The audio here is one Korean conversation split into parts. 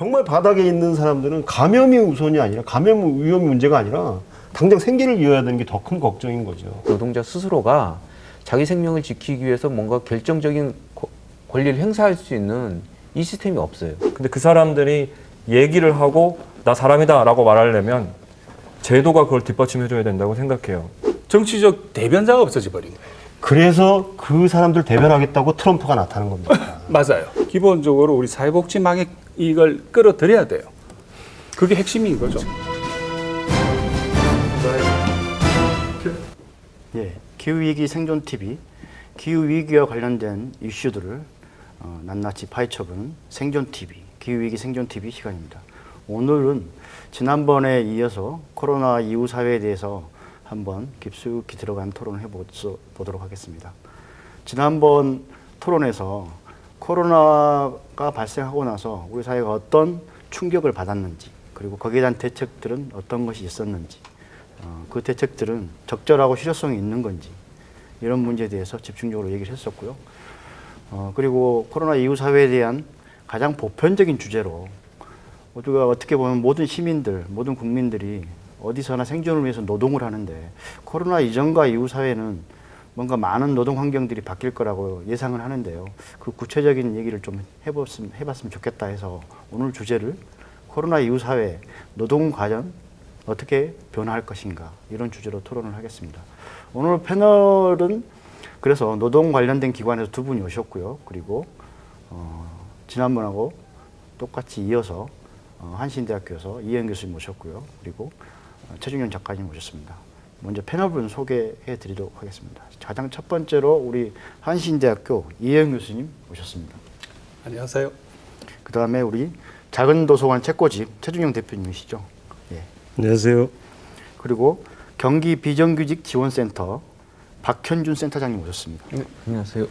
정말 바닥에 있는 사람들은 감염이 우선이 아니라 감염 위험 문제가 아니라 당장 생계를 이어야 되는 게 더 큰 걱정인 거죠. 노동자 스스로가 자기 생명을 지키기 위해서 뭔가 결정적인 권리를 행사할 수 있는 이 시스템이 없어요. 근데 그 사람들이 얘기를 하고 나 사람이다 라고 말하려면 제도가 그걸 뒷받침해줘야 된다고 생각해요. 정치적 대변자가 없어져 버린 거예요. 그래서 그 사람들 대변하겠다고 트럼프가 나타난 겁니다. 맞아요. 기본적으로 우리 사회복지망에 이걸 끌어들여야 돼요. 그게 핵심인 거죠. 예, 기후위기 생존TV, 기후위기와 관련된 이슈들을 낱낱이 파헤쳐보는 생존TV, 기후위기 생존TV 시간입니다. 오늘은 지난번에 이어서 코로나 이후 사회에 대해서 한번 깊숙이 들어간 토론을 해보도록 하겠습니다. 지난번 토론에서 코로나가 발생하고 나서 우리 사회가 어떤 충격을 받았는지, 그리고 거기에 대한 대책들은 어떤 것이 있었는지, 그 대책들은 적절하고 실효성이 있는 건지, 이런 문제에 대해서 집중적으로 얘기를 했었고요. 그리고 코로나 이후 사회에 대한 가장 보편적인 주제로 우리가 어떻게 보면 모든 시민들, 모든 국민들이 어디서나 생존을 위해서 노동을 하는데 코로나 이전과 이후 사회는 뭔가 많은 노동 환경들이 바뀔 거라고 예상을 하는데요. 그 구체적인 얘기를 좀 해봤으면 좋겠다 해서 오늘 주제를 코로나 이후 사회, 노동 과연 어떻게 변화할 것인가, 이런 주제로 토론을 하겠습니다. 오늘 패널은 그래서 노동 관련된 기관에서 두 분이 오셨고요. 그리고 지난번하고 똑같이 이어서 한신대학교에서 이혜영 교수님 모셨고요. 그리고 최준영 작가님 모셨습니다. 먼저 패널분 소개해 드리도록 하겠습니다. 가장 첫 번째로 우리 한신대학교 이혜영 교수님 모셨습니다. 안녕하세요. 그 다음에 우리 작은 도서관 책꽂이 최준영 대표님이시죠. 예. 안녕하세요. 그리고 경기 비정규직 지원센터 박현준 센터장님 모셨습니다. 네, 안녕하세요.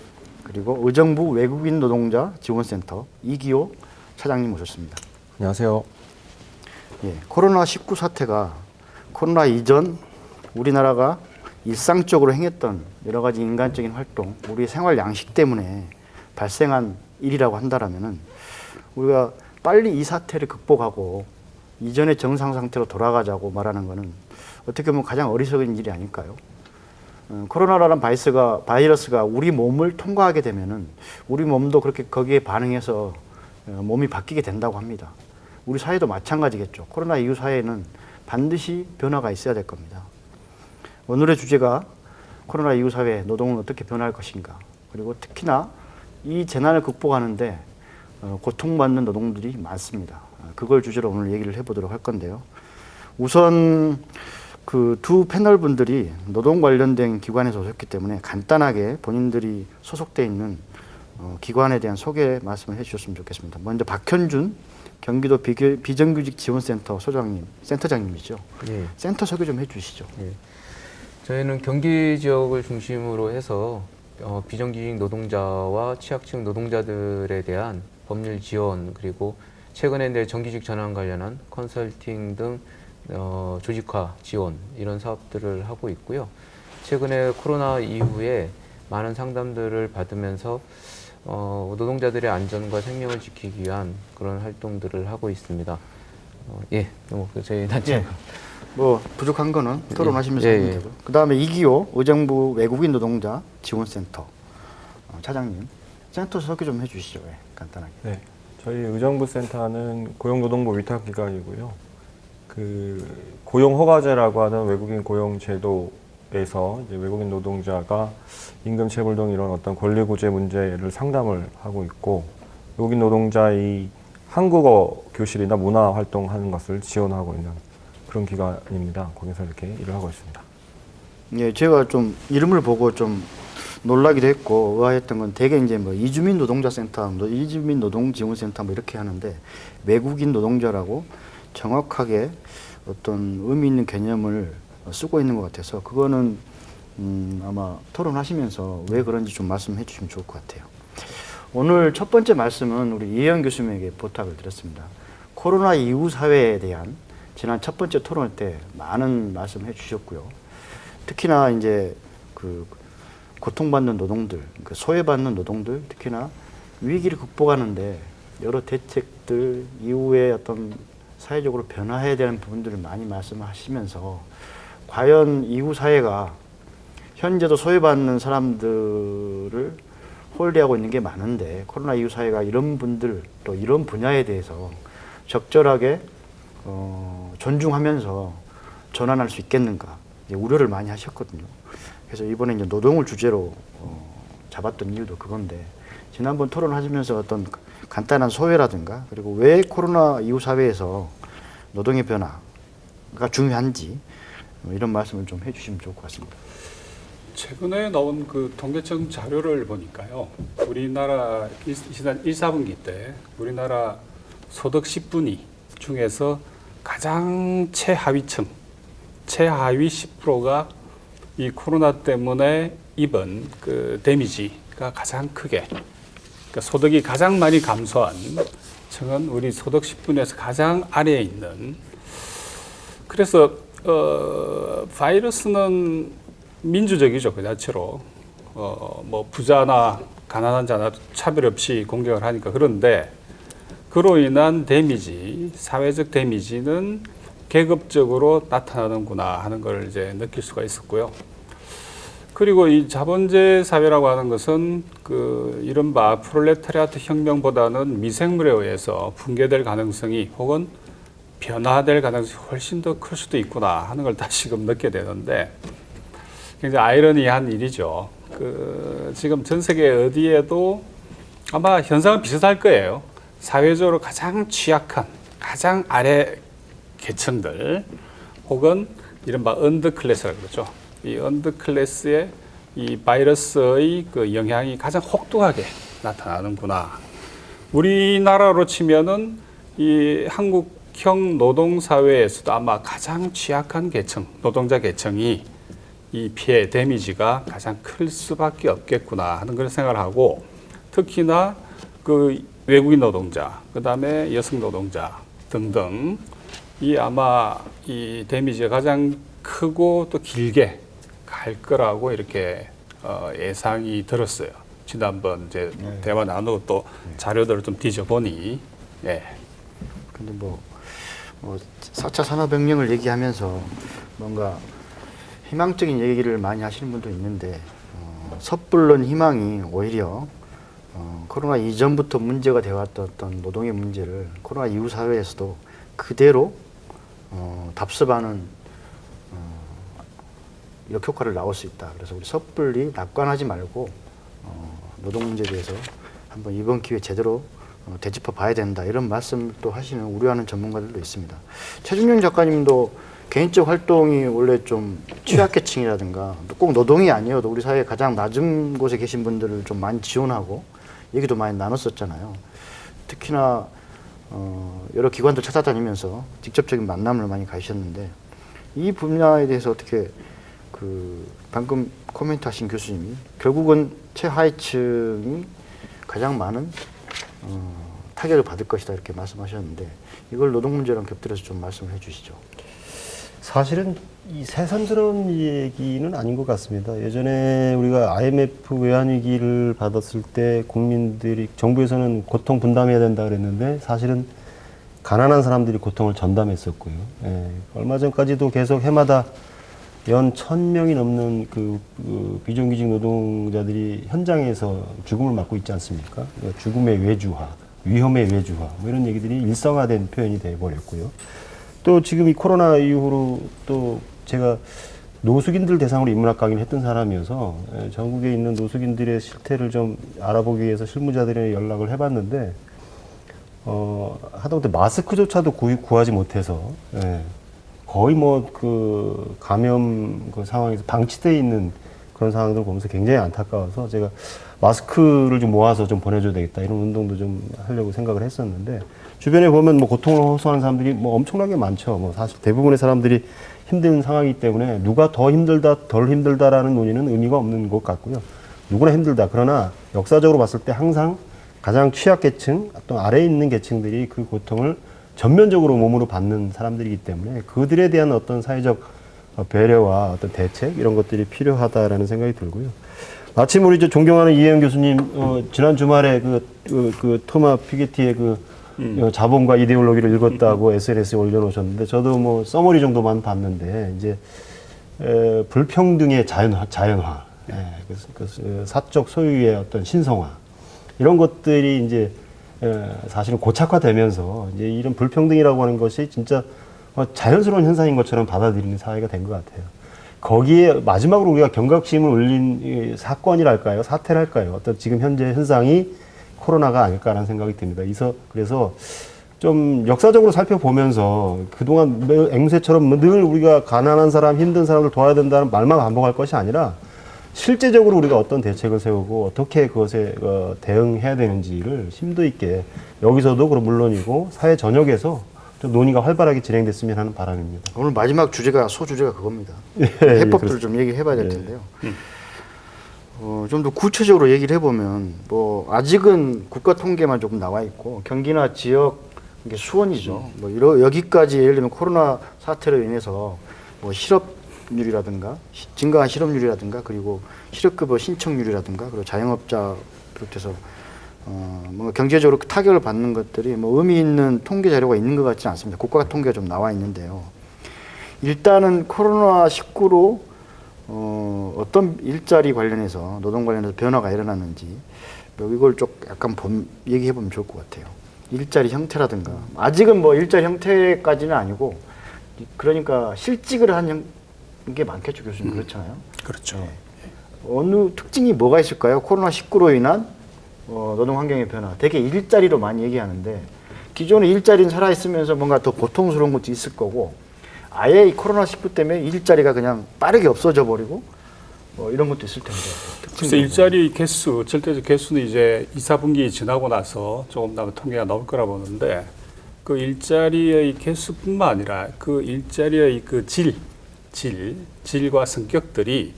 그리고 의정부 외국인 노동자 지원센터 이기호 차장님 모셨습니다. 안녕하세요. 예, 코로나19 사태가 코로나 이전 우리나라가 일상적으로 행했던 여러 가지 인간적인 활동, 우리 생활 양식 때문에 발생한 일이라고 한다라면은 우리가 빨리 이 사태를 극복하고 이전의 정상 상태로 돌아가자고 말하는 것은 어떻게 보면 가장 어리석은 일이 아닐까요? 코로나라는 바이러스가 우리 몸을 통과하게 되면은 우리 몸도 그렇게 거기에 반응해서 몸이 바뀌게 된다고 합니다. 우리 사회도 마찬가지겠죠. 코로나 이후 사회에는 반드시 변화가 있어야 될 겁니다. 오늘의 주제가 코로나 이후 사회, 노동은 어떻게 변화할 것인가, 그리고 특히나 이 재난을 극복하는데 고통받는 노동들이 많습니다. 그걸 주제로 오늘 얘기를 해보도록 할 건데요. 우선 그 두 패널 분들이 노동 관련된 기관에서 오셨기 때문에 간단하게 본인들이 소속돼 있는 기관에 대한 소개 말씀을 해주셨으면 좋겠습니다. 먼저 박현준 경기도 비정규직 지원센터 센터장님이죠. 예. 센터 소개 좀 해주시죠. 예. 저희는 경기 지역을 중심으로 해서 비정규직 노동자와 취약층 노동자들에 대한 법률 지원, 그리고 최근에 내 정규직 전환 관련한 컨설팅 등 조직화 지원, 이런 사업들을 하고 있고요. 최근에 코로나 이후에 많은 상담들을 받으면서 노동자들의 안전과 생명을 지키기 위한 그런 활동들을 하고 있습니다. 예, 저희 단체. 예. 뭐 부족한 거는 토론하시면서 예, 하면 예. 되고요. 그 다음에 이기호 의정부 외국인 노동자 지원센터 차장님, 센터 소개 좀 해주시죠. 예, 간단하게. 네, 저희 의정부 센터는 고용노동부 위탁기관이고요. 그 고용허가제라고 하는 외국인 고용제도에서 이제 외국인 노동자가 임금체불 등 이런 어떤 권리구제 문제를 상담을 하고 있고, 외국인 노동자의 한국어 교실이나 문화 활동하는 것을 지원하고 있는 그런 기관입니다. 거기서 이렇게 일을 하고 있습니다. 예, 제가 좀 이름을 보고 좀 놀라기도 했고 의아했던 건 대개 이제 뭐 이주민 노동자 센터, 이주민 노동 지원센터 뭐 이렇게 하는데 외국인 노동자라고 정확하게 어떤 의미 있는 개념을 쓰고 있는 것 같아서 그거는 아마 토론하시면서 왜 그런지 좀 말씀해 주시면 좋을 것 같아요. 오늘 첫 번째 말씀은 우리 이혜영 교수님에게 부탁을 드렸습니다. 코로나 이후 사회에 대한 지난 첫 번째 토론 때 많은 말씀을 해주셨고요. 특히나 이제 그 고통받는 노동들, 그 소외받는 노동들, 특히나 위기를 극복하는데 여러 대책들 이후에 어떤 사회적으로 변화해야 되는 부분들을 많이 말씀하시면서 과연 이후 사회가 현재도 소외받는 사람들을 홀대하고 있는 게 많은데 코로나 이후 사회가 이런 분들 또 이런 분야에 대해서 적절하게 존중하면서 전환할 수 있겠는가 이제 우려를 많이 하셨거든요. 그래서 이번에 이제 노동을 주제로 잡았던 이유도 그건데 지난번 토론하시면서 어떤 간단한 소외라든가 그리고 왜 코로나 이후 사회에서 노동의 변화가 중요한지 이런 말씀을 좀 해주시면 좋을 것 같습니다. 최근에 나온 그 통계청 자료를 보니까요. 우리나라 1사분기 때 우리나라 소득 10분위 중에서 가장 최하위층, 최하위 10%가 이 코로나 때문에 입은 그 데미지가 가장 크게, 그러니까 소득이 가장 많이 감소한 층은 우리 소득 10분위에서 가장 아래에 있는. 그래서 바이러스는 민주적이죠, 그 자체로. 뭐 부자나 가난한 자나 차별 없이 공격을 하니까. 그런데 그로 인한 데미지, 사회적 데미지는 계급적으로 나타나는구나 하는 걸 이제 느낄 수가 있었고요. 그리고 이 자본주의 사회라고 하는 것은 그 이른바 프롤레타리아트 혁명보다는 미생물에 의해서 붕괴될 가능성이 혹은 변화될 가능성이 훨씬 더 클 수도 있구나 하는 걸 다시금 느끼게 되는데 굉장히 아이러니한 일이죠. 그 지금 전 세계 어디에도 아마 현상은 비슷할 거예요. 사회적으로 가장 취약한, 가장 아래 계층들 혹은 이른바 언더클래스라고 그러죠. 이 언더클래스에 이 바이러스의 그 영향이 가장 혹독하게 나타나는구나. 우리나라로 치면은 이 한국형 노동사회에서도 아마 가장 취약한 계층, 노동자 계층이 이 피해, 데미지가 가장 클 수밖에 없겠구나 하는 그런 생각을 하고 특히나 그 외국인 노동자, 그 다음에 여성 노동자 등등 이 아마 이 데미지가 가장 크고 또 길게 갈 거라고 이렇게 예상이 들었어요. 지난번 이제 대화 나누고 또 자료들을 좀 뒤져보니. 예. 근데 뭐 4차 산업혁명을 얘기하면서 뭔가 희망적인 얘기를 많이 하시는 분도 있는데 섣불른 희망이 오히려 코로나 이전부터 문제가 되어왔던 어떤 노동의 문제를 코로나 이후 사회에서도 그대로 답습하는 역효과를 나올 수 있다. 그래서 우리 섣불리 낙관하지 말고 노동 문제에 대해서 한번 이번 기회에 제대로 되짚어 봐야 된다. 이런 말씀을 또 하시는 우려하는 전문가들도 있습니다. 최준용 작가님도 개인적 활동이 원래 좀 취약계층이라든가 꼭 노동이 아니어도 우리 사회 가장 낮은 곳에 계신 분들을 좀 많이 지원하고 얘기도 많이 나눴었잖아요. 특히나 여러 기관들 찾아다니면서 직접적인 만남을 많이 가셨는데 이 분야에 대해서 어떻게 그 방금 코멘트하신 교수님이 결국은 최하위층이 가장 많은 타격을 받을 것이다 이렇게 말씀하셨는데 이걸 노동 문제랑 곁들여서 좀 말씀을 해주시죠. 사실은 이 새삼스러운 얘기는 아닌 것 같습니다. 예전에 우리가 IMF 외환위기를 받았을 때 국민들이 정부에서는 고통 분담해야 된다 그랬는데 사실은 가난한 사람들이 고통을 전담했었고요. 예, 얼마 전까지도 계속 해마다 연 1000명이 넘는 그 비정규직 노동자들이 현장에서 죽음을 맞고 있지 않습니까? 죽음의 외주화, 위험의 외주화, 뭐 이런 얘기들이 일상화된 표현이 돼버렸고요. 또 지금 이 코로나 이후로 또 제가 노숙인들 대상으로 인문학 강의를 했던 사람이어서 전국에 있는 노숙인들의 실태를 좀 알아보기 위해서 실무자들에 연락을 해봤는데 하다못해 마스크조차도 구하지 못해서 거의 뭐 그 감염 그 상황에서 방치되어 있는 그런 상황들을 보면서 굉장히 안타까워서 제가 마스크를 좀 모아서 좀 보내줘야 되겠다 이런 운동도 좀 하려고 생각을 했었는데 주변에 보면 뭐 고통을 호소하는 사람들이 뭐 엄청나게 많죠. 뭐 사실 대부분의 사람들이 힘든 상황이기 때문에 누가 더 힘들다, 덜 힘들다라는 논의는 의미가 없는 것 같고요. 누구나 힘들다. 그러나 역사적으로 봤을 때 항상 가장 취약계층, 또 아래에 있는 계층들이 그 고통을 전면적으로 몸으로 받는 사람들이기 때문에 그들에 대한 어떤 사회적 배려와 어떤 대책 이런 것들이 필요하다라는 생각이 들고요. 마침 우리 존경하는 이혜영 교수님 지난 주말에 그 토마 피게티의 자본과 이데올로기를 읽었다고 SNS에 올려놓으셨는데 저도 뭐 써머리 정도만 봤는데 이제 불평등의 자연화, 그 사적 소유의 어떤 신성화 이런 것들이 이제 사실은 고착화되면서 이제 이런 불평등이라고 하는 것이 진짜 자연스러운 현상인 것처럼 받아들이는 사회가 된 것 같아요. 거기에 마지막으로 우리가 경각심을 울린 이 사건이랄까요, 사태랄까요, 어떤 지금 현재 현상이 코로나가 아닐까라는 생각이 듭니다. 그래서 좀 역사적으로 살펴보면서 그동안 앵무새처럼 늘 우리가 가난한 사람, 힘든 사람을 도와야 된다는 말만 반복할 것이 아니라 실제적으로 우리가 어떤 대책을 세우고 어떻게 그것에 대응해야 되는지를 심도 있게 여기서도 그럼 물론이고 사회 전역에서 좀 논의가 활발하게 진행됐으면 하는 바람입니다. 오늘 마지막 소주제가 그겁니다. 예, 해법들을 좀 얘기해봐야 될 텐데요. 좀 더 구체적으로 얘기를 해보면 뭐 아직은 국가 통계만 조금 나와 있고 경기나 지역 이게 수원이죠. 뭐 여기까지 예를 들면 코로나 사태로 인해서 뭐 실업률이라든가 증가한 실업률이라든가 그리고 실업급여 신청률이라든가 그리고 자영업자 비롯해서 뭔가 경제적으로 타격을 받는 것들이 뭐 의미 있는 통계 자료가 있는 것 같지는 않습니다. 국가 통계가 좀 나와 있는데요. 일단은 코로나19로 어떤 일자리 관련해서 노동 관련해서 변화가 일어났는지 이걸 좀 약간 얘기해 보면 좋을 것 같아요. 일자리 형태라든가 아직은 뭐 일자리 형태까지는 아니고 그러니까 실직을 한 게 많겠죠, 교수님. 그렇잖아요. 그렇죠. 네. 어느 특징이 뭐가 있을까요? 코로나19로 인한 노동 환경의 변화. 되게 일자리로 많이 얘기하는데 기존의 일자리는 살아있으면서 뭔가 더 고통스러운 것도 있을 거고 아예 이 코로나19 때문에 일자리가 그냥 빠르게 없어져 버리고 이런 것도 있을 텐데. 그래서 일자리 개수, 절대적 개수는 이제 2, 4분기 지나고 나서 조금 더 통계가 나올 거라 보는데 그 일자리의 개수뿐만 아니라 그 일자리의 그 질과 성격들이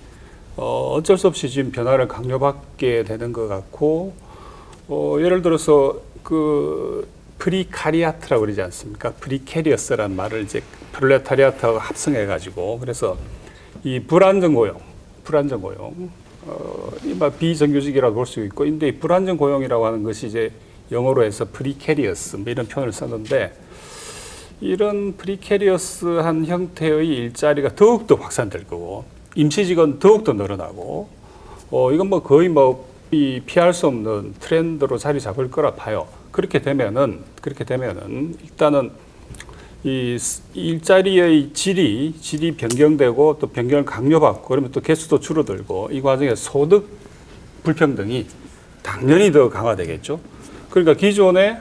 어쩔 수 없이 지금 변화를 강요받게 되는 것 같고 예를 들어서 그 프리카리아트라고 그러지 않습니까? 프리캐리어스라는 말을 이제 프롤레타리아트하고 합성해 가지고 그래서 이 불안정 고용, 이마 비정규직이라고 볼 수 있고, 근데 이 불안정 고용이라고 하는 것이 이제 영어로 해서 프리캐리어스 뭐 이런 표현을 썼는데 이런 프리캐리어스한 형태의 일자리가 더욱더 확산될 거고 임시직은 더욱더 늘어나고 이건 뭐 거의 뭐 피할 수 없는 트렌드로 자리 잡을 거라 봐요. 그렇게 되면은 일단은 이 일자리의 질이 변경되고 또 변경을 강요받고 그러면 또 개수도 줄어들고 이 과정에 소득 불평등이 당연히 더 강화되겠죠. 그러니까 기존에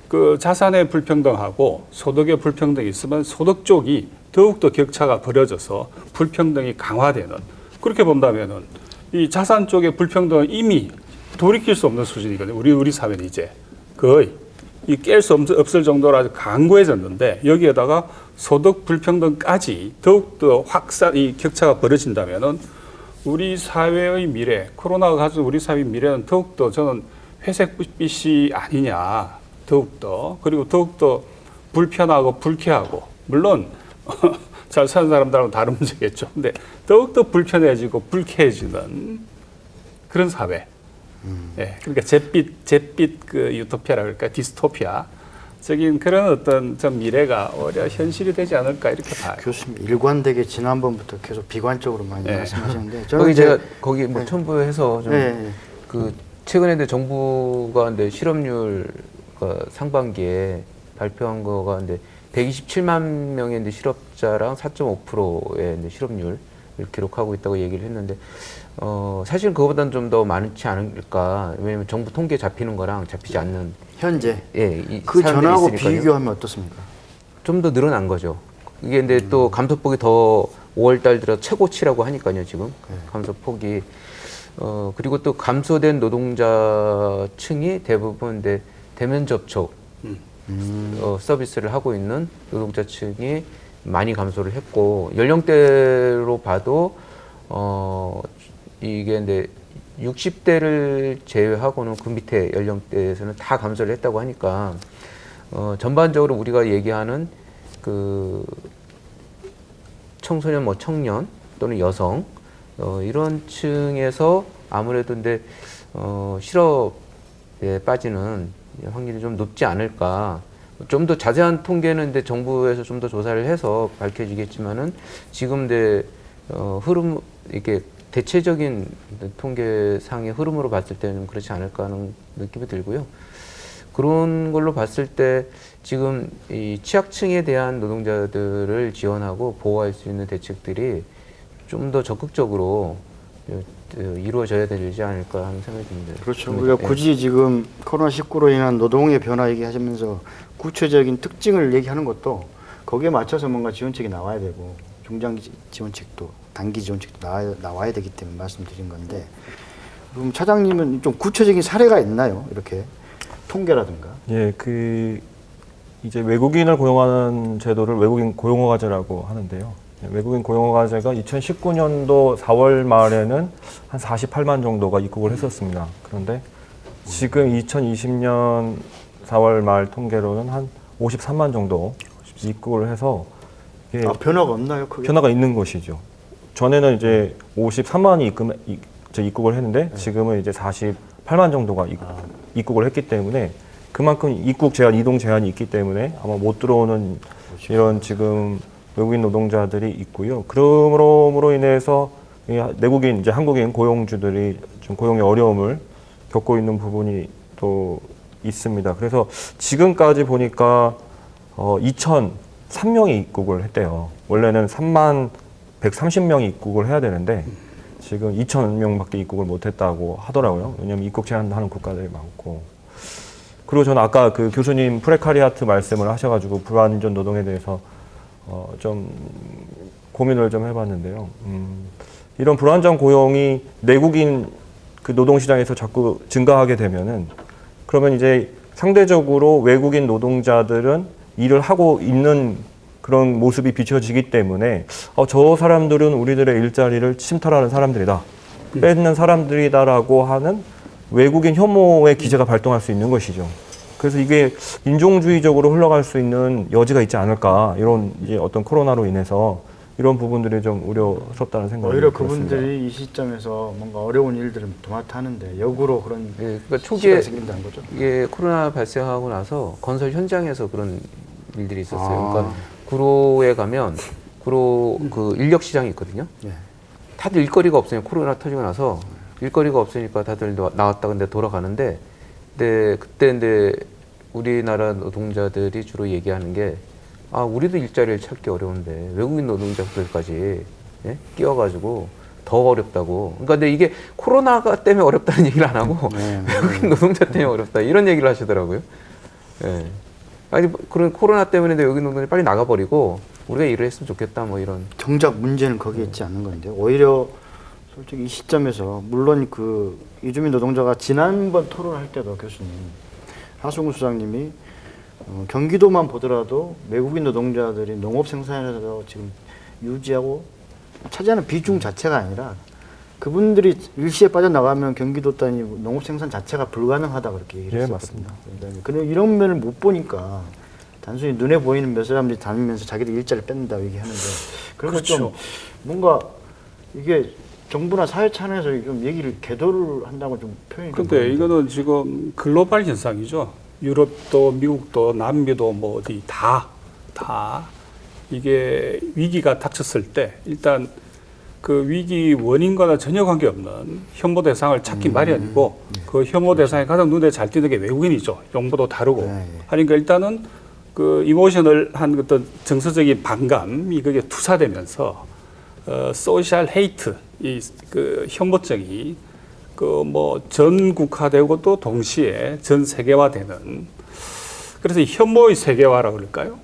그 자산의 불평등하고 소득의 불평등이 있으면 소득 쪽이 더욱더 격차가 벌어져서 불평등이 강화되는, 그렇게 본다면은 이 자산 쪽의 불평등은 이미 돌이킬 수 없는 수준이거든요. 우리 사회는 이제 거의 이 깰 수 없을 정도로 아주 강고해졌는데 여기에다가 소득 불평등까지 더욱더 이 격차가 벌어진다면은 우리 사회의 미래, 코로나가 가진 우리 사회의 미래는 더욱더 저는 회색빛이 아니냐. 그리고 더욱더 불편하고 불쾌하고, 물론 잘 사는 사람들하고는 다른 문제겠죠. 근데 더욱더 불편해지고 불쾌해지는 그런 사회. 예, 그러니까 잿빛 그 유토피아라 그럴까, 디스토피아적인 그런 어떤 좀 미래가 오히려 현실이 되지 않을까 이렇게 봐요. 교수님 일관되게 지난번부터 계속 비관적으로 많이 말씀하시는데 거기 제가 거기 뭐 첨부해서 좀 그 최근에 정부가 근데 실업률 상반기에 발표한 거가 근데 127만 명의 이제 실업자랑 4.5%의 이제 실업률을 기록하고 있다고 얘기를 했는데 사실 그거보다는 좀 더 많지 않을까. 왜냐면 정부 통계 잡히는 거랑 잡히지 않는 현재 그 전하고 비교하면 어떻습니까? 좀 더 늘어난 거죠. 이게 근데 또 감소폭이 더 5월달 들어 최고치라고 하니까요, 지금 감소폭이. 그리고 또 감소된 노동자층이 대부분 이제 대면 접촉 서비스를 하고 있는 노동자층이 많이 감소를 했고, 연령대로 봐도 이게 이제 60대를 제외하고는 그 밑에 연령대에서는 다 감소를 했다고 하니까 전반적으로 우리가 얘기하는 그 청소년, 뭐 청년 또는 여성 이런 층에서 아무래도 근데 실업에 빠지는 확률이 좀 높지 않을까. 좀 더 자세한 통계는 근데 정부에서 좀 더 조사를 해서 밝혀지겠지만은 지금 흐름 이렇게 대체적인 통계상의 흐름으로 봤을 때는 그렇지 않을까 하는 느낌이 들고요. 그런 걸로 봤을 때 지금 이 취약층에 대한 노동자들을 지원하고 보호할 수 있는 대책들이 좀 더 적극적으로 이루어져야 되지 않을까 하는 생각이 듭니다. 그렇죠. 우리가 굳이 지금 코로나19로 인한 노동의 변화 얘기하시면서 구체적인 특징을 얘기하는 것도 거기에 맞춰서 뭔가 지원책이 나와야 되고 중장기 지원책도 단기 지원책도 나와야 되기 때문에 말씀드린 건데 그럼 차장님은 좀 구체적인 사례가 있나요? 이렇게 통계라든가. 예, 이제 외국인을 고용하는 제도를 외국인 고용허가제라고 하는데요. 외국인 고용허가제가 2019년도 4월 말에는 한 48만 정도가 입국을 했었습니다. 그런데 지금 2020년 4월 말 통계로는 한 53만 정도 입국을 해서 이게 변화가 없나요? 그게? 변화가 있는 것이죠. 전에는 이제 53만이 입국을 했는데 지금은 이제 48만 정도가 입국을 했기 때문에 그만큼 입국 제한, 이동 제한이 있기 때문에 아마 못 들어오는 이런 지금 외국인 노동자들이 있고요. 그러므로 인해서 내국인, 이제 한국인 고용주들이 좀 고용의 어려움을 겪고 있는 부분이 또 있습니다. 그래서 지금까지 보니까 2,003명이 입국을 했대요. 원래는 3만 130명이 입국을 해야 되는데 지금 2,000명밖에 입국을 못했다고 하더라고요. 왜냐하면 입국 제한하는 국가들이 많고. 그리고 저는 아까 그 교수님 프레카리아트 말씀을 하셔가지고 불완전 노동에 대해서 좀 고민을 좀 해봤는데요. 이런 불안정 고용이 내국인 그 노동시장에서 자꾸 증가하게 되면은 그러면 이제 상대적으로 외국인 노동자들은 일을 하고 있는 그런 모습이 비춰지기 때문에 저 사람들은 우리들의 일자리를 침탈하는 사람들이다, 뺏는 사람들이다라고 하는 외국인 혐오의 기제가 발동할 수 있는 것이죠. 그래서 이게 인종주의적으로 흘러갈 수 있는 여지가 있지 않을까, 이런 이제 어떤 코로나로 인해서 이런 부분들이 좀 우려스럽다는 생각이 오히려 들었습니다. 그분들이 이 시점에서 뭔가 어려운 일들을 도맡아하는데 역으로 그런 그러니까 시기가 초기에 생긴다는 거죠. 이게 코로나 발생하고 나서 건설 현장에서 그런 일들이 있었어요. 아. 그러니까 구로에 가면 구로 그 인력 시장이 있거든요. 예. 다들 일거리가 없으니까 코로나 터지고 나서 일거리가 없으니까 다들 나왔다 근데 돌아가는데 그때 근데 우리나라 노동자들이 주로 얘기하는 게 우리도 일자리를 찾기 어려운데 외국인 노동자들까지 끼워가지고 더 어렵다고. 그러니까 근데 이게 코로나가 때문에 어렵다는 얘기를 안 하고 외국인 노동자 때문에 어렵다 이런 얘기를 하시더라고요. 예. 아니 그런 코로나 때문에 외국인 노동자들이 빨리 나가버리고 우리가 일을 했으면 좋겠다 뭐 이런. 정작 문제는 거기에 있지 않는 건데 오히려 솔직히 이 시점에서 물론 그 이주민 노동자가 지난번 토론할 때도 교수님 하승우 수장님이 경기도만 보더라도 외국인 노동자들이 농업 생산에서 지금 유지하고 차지하는 비중 자체가 아니라 그분들이 일시에 빠져나가면 경기도 단위 농업 생산 자체가 불가능하다 그렇게 얘기를 예, 했었거든요. 그런데 이런 면을 못 보니까 단순히 눈에 보이는 몇 사람들이 다니면서 자기들 일자리를 뺏는다 얘기하는데 그래서 그렇죠. 좀 뭔가 이게 정부나 사회 차원에서 좀 얘기를 계도를 한다고 좀 표현이 좀 근데 그런데. 이거는 지금 글로벌 현상이죠. 유럽도 미국도 남미도 뭐 어디 다 이게 위기가 닥쳤을 때 일단 그 위기 원인과는 전혀 관계없는 혐오 대상을 찾기 마련이고 그 혐오 대상이 가장 눈에 잘 띄는 게 외국인이죠. 용모도 다르고. 네. 하니까 일단은 그 이모셔널 한 어떤 정서적인 반감이 그게 투사되면서 소셜 헤이트 이 그 혐오증이 그 뭐 전국화되고 또 동시에 전 세계화되는 그래서 이 혐오의 세계화라 그럴까요?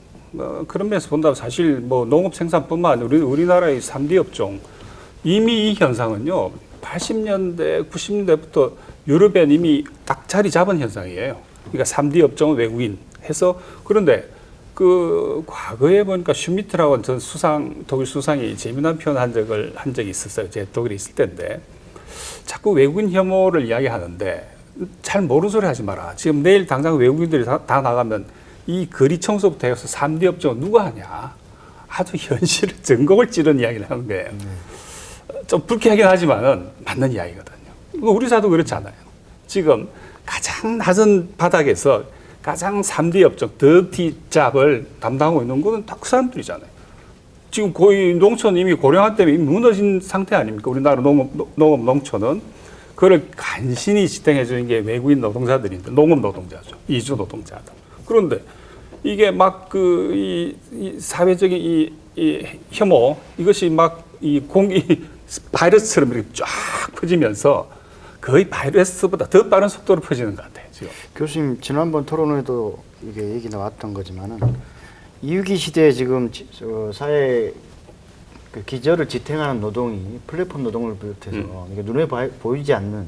그런 면에서 본다면 사실 뭐 농업 생산뿐만 아니라 우리나라의 3D 업종 이미 이 현상은요 80년대 90년대부터 유럽엔 이미 딱 자리 잡은 현상이에요. 그러니까 3D 업종은 외국인 해서 그런데 그 과거에 보니까 슈미트라고 전 독일 수상이 재미난 표현 한 적이 있었어요. 제 독일에 있을 때인데 자꾸 외국인 혐오를 이야기하는데 잘 모르는 소리 하지 마라. 지금 내일 당장 외국인들이 다 나가면 이 거리 청소부터 해서 3D 업종은 누가 하냐? 아주 현실을 전곡을 찌르는 이야기를 하는 거예요. 좀 불쾌하긴 하지만은 맞는 이야기거든요. 우리 사도 그렇잖아요. 지금 가장 낮은 바닥에서 가장 3D 업종, 더티 잡을 담당하고 있는 거는 다 그 사람들이잖아요. 지금 거의 농촌 이미 고령화 때문에 이미 무너진 상태 아닙니까? 우리나라 농업 농촌은 그걸 간신히 지탱해 주는 게 외국인 노동자들인데 농업 노동자죠. 이주 노동자들. 그런데 이게 막 이 사회적인 이 혐오 이것이 막 이 공기 바이러스처럼 이렇게 쫙 퍼지면서 거의 바이러스보다 더 빠른 속도로 퍼지는 것 같아요. 지금. 교수님 지난번 토론회도 이게 얘기 나왔던 거지만은 이위기 시대에 지금 사회 그 기저를 지탱하는 노동이 플랫폼 노동을 비롯해서 이게 눈에 보이지 않는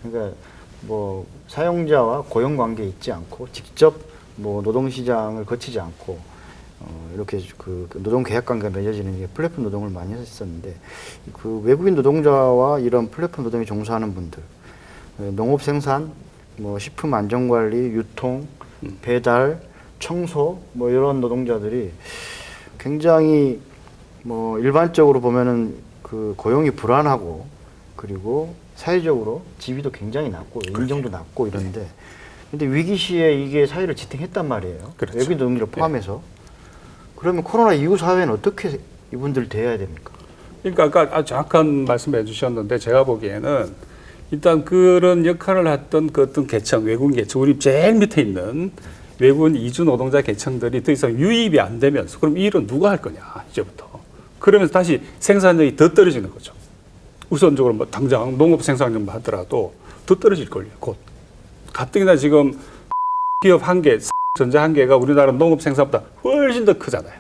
그러니까 뭐 사용자와 고용 관계 있지 않고 직접 뭐 노동 시장을 거치지 않고 이렇게 그 노동 계약 관계가 맺어지는 게 플랫폼 노동을 많이 했었는데 그 외국인 노동자와 이런 플랫폼 노동에 종사하는 분들 농업 생산 뭐 식품 안전 관리 유통 배달 청소 뭐 이런 노동자들이 굉장히 뭐 일반적으로 보면은 그 고용이 불안하고 그리고 사회적으로 지위도 굉장히 낮고 인정도 낮고 이런데 근데 위기 시에 이게 사회를 지탱했단 말이에요. 그렇죠. 외국인 노동자를 포함해서. 그러면 코로나 이후 사회는 어떻게 이분들 대해야 됩니까? 그러니까 아까 아주 정확한 말씀해 주셨는데 제가 보기에는 일단 그런 역할을 했던 그 어떤 계층, 외국인 계층, 우리 제일 밑에 있는 외국인 이주 노동자 계층들이 더 이상 유입이 안 되면서 그럼 이 일은 누가 할 거냐 이제부터. 그러면서 다시 생산력이 더 떨어지는 거죠. 우선적으로 뭐 당장 농업 생산력만 하더라도 더 떨어질 걸요. 곧. 가뜩이나 지금 기업 한 개, 전자 한 개가 우리나라 농업 생산보다 훨씬 더 크잖아요.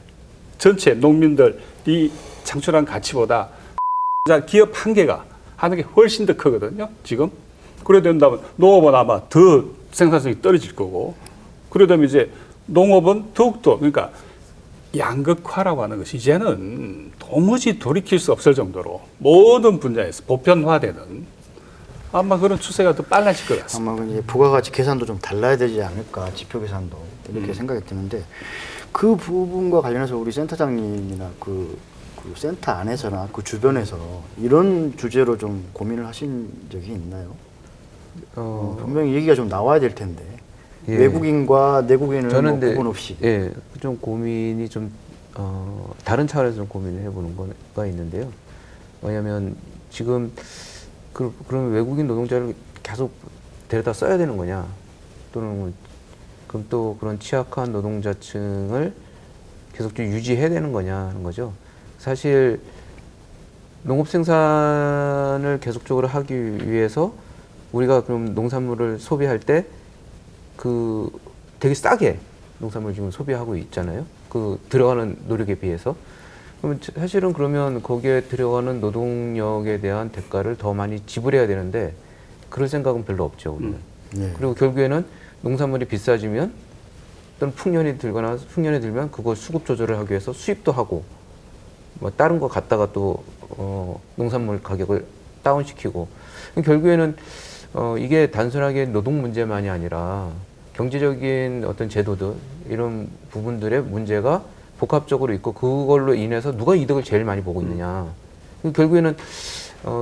전체 농민들이 창출한 가치보다 기업 한 개가 하는 게 훨씬 더 크거든요. 지금. 그래 된다면 농업은 아마 더 생산성이 떨어질 거고 그래 되면 이제 농업은 더욱더 그러니까 양극화라고 하는 것이 이제는 도무지 돌이킬 수 없을 정도로 모든 분야에서 보편화되는 아마 그런 추세가 더 빨라질 것 같습니다. 아마 이제 부가가치 계산도 좀 달라야 되지 않을까 지표 계산도 이렇게 생각이 드는데 그 부분과 관련해서 우리 센터장님이나 그 센터 안에서나 그 주변에서 이런 주제로 좀 고민을 하신 적이 있나요? 분명히 얘기가 좀 나와야 될 텐데 예. 외국인과 내국인을 저는 뭐 구분 없이 예, 좀 고민이 좀 다른 차원에서 좀 고민을 해보는 거가 있는데요. 왜냐하면 지금 그러면 외국인 노동자를 계속 데려다 써야 되는 거냐? 또는 그럼 또 그런 취약한 노동자층을 계속 좀 유지해야 되는 거냐 하는 거죠. 사실 농업 생산을 계속적으로 하기 위해서 우리가 그럼 농산물을 소비할 때 그 되게 싸게 농산물 지금 소비하고 있잖아요. 그 들어가는 노력에 비해서. 그러면 사실은 그러면 거기에 들어가는 노동력에 대한 대가를 더 많이 지불해야 되는데 그럴 생각은 별로 없죠. 우리는. 네. 그리고 결국에는 농산물이 비싸지면 또는 풍년이 들면 그거 수급 조절을 하기 위해서 수입도 하고 뭐 다른 거 갖다가 또 농산물 가격을 다운시키고 결국에는 이게 단순하게 노동 문제만이 아니라 경제적인 어떤 제도들 이런 부분들의 문제가 복합적으로 있고 그걸로 인해서 누가 이득을 제일 많이 보고 있느냐. 결국에는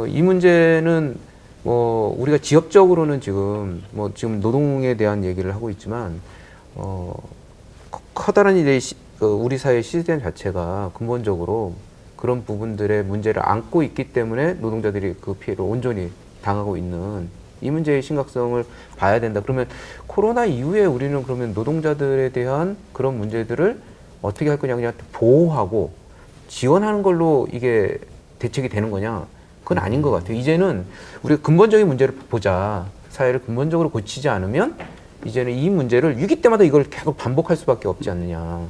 이 문제는 우리가 지역적으로는 지금 지금 노동에 대한 얘기를 하고 있지만 커다란 우리 사회 시스템 자체가 근본적으로 그런 부분들의 문제를 안고 있기 때문에 노동자들이 그 피해를 온전히 당하고 있는 이 문제의 심각성을 봐야 된다. 그러면 코로나 이후에 우리는 그러면 노동자들에 대한 그런 문제들을 어떻게 할 거냐, 그냥 보호하고 지원하는 걸로 이게 대책이 되는 거냐? 그건 아닌 것 같아요. 이제는 우리가 근본적인 문제를 보자. 사회를 근본적으로 고치지 않으면 이제는 이 문제를 위기 때마다 이걸 계속 반복할 수밖에 없지 않느냐.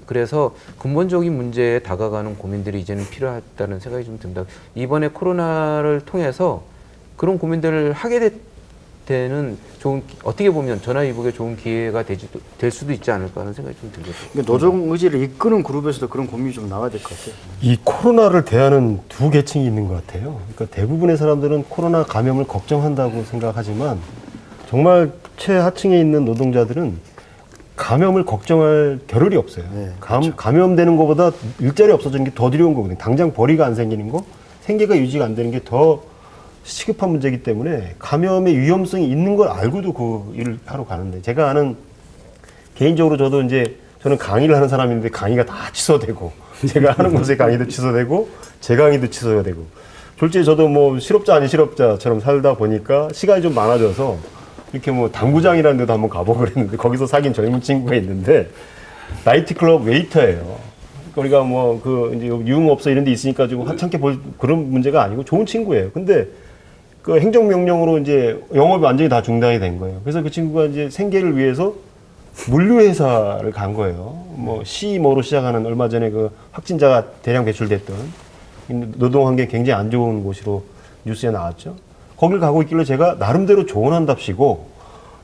그래서 근본적인 문제에 다가가는 고민들이 이제는 필요하다는 생각이 좀 듭니다. 이번에 코로나를 통해서 그런 고민들을 하게 되는 어떻게 보면 전화위복에 좋은 기회가 될 수도 있지 않을까 하는 생각이 좀 들거든요. 그러니까 노동 의지를 이끄는 그룹에서도 그런 고민이 좀 나와야 될 것 같아요. 이 코로나를 대하는 두 계층이 있는 것 같아요. 그러니까 대부분의 사람들은 코로나 감염을 걱정한다고 생각하지만 정말 최하층에 있는 노동자들은 감염을 걱정할 겨를이 없어요. 네, 감염되는 것보다 일자리 없어지는 게 더 두려운 거거든요. 당장 벌이가 안 생기는 거, 생계가 유지가 안 되는 게 더 시급한 문제이기 때문에 감염의 위험성이 있는 걸 알고도 그 일을 하러 가는데, 제가 아는 개인적으로 저도 이제 저는 강의를 하는 사람인데 강의가 다 취소되고 제가 하는 곳의 강의도 취소되고 제 강의도 취소가 되고, 솔직히 저도 뭐 실업자 아닌 실업자처럼 살다 보니까 시간이 좀 많아져서 이렇게 뭐 당구장이라는 데도 한번 가보고 그랬는데 거기서 사귄 젊은 친구가 있는데 나이트클럽 웨이터예요. 우리가 뭐 그 이제 유흥업소 이런 데 있으니까 좀 하찮게 볼 그런 문제가 아니고 좋은 친구예요. 근데 그 행정명령으로 이제 영업이 완전히 다 중단이 된 거예요. 그래서 그 친구가 이제 생계를 위해서 물류회사를 간 거예요. 뭐 C 뭐로 시작하는, 얼마 전에 그 확진자가 대량 배출됐던 노동 환경이 굉장히 안 좋은 곳으로 뉴스에 나왔죠. 거길 가고 있길래 제가 나름대로 조언한답시고,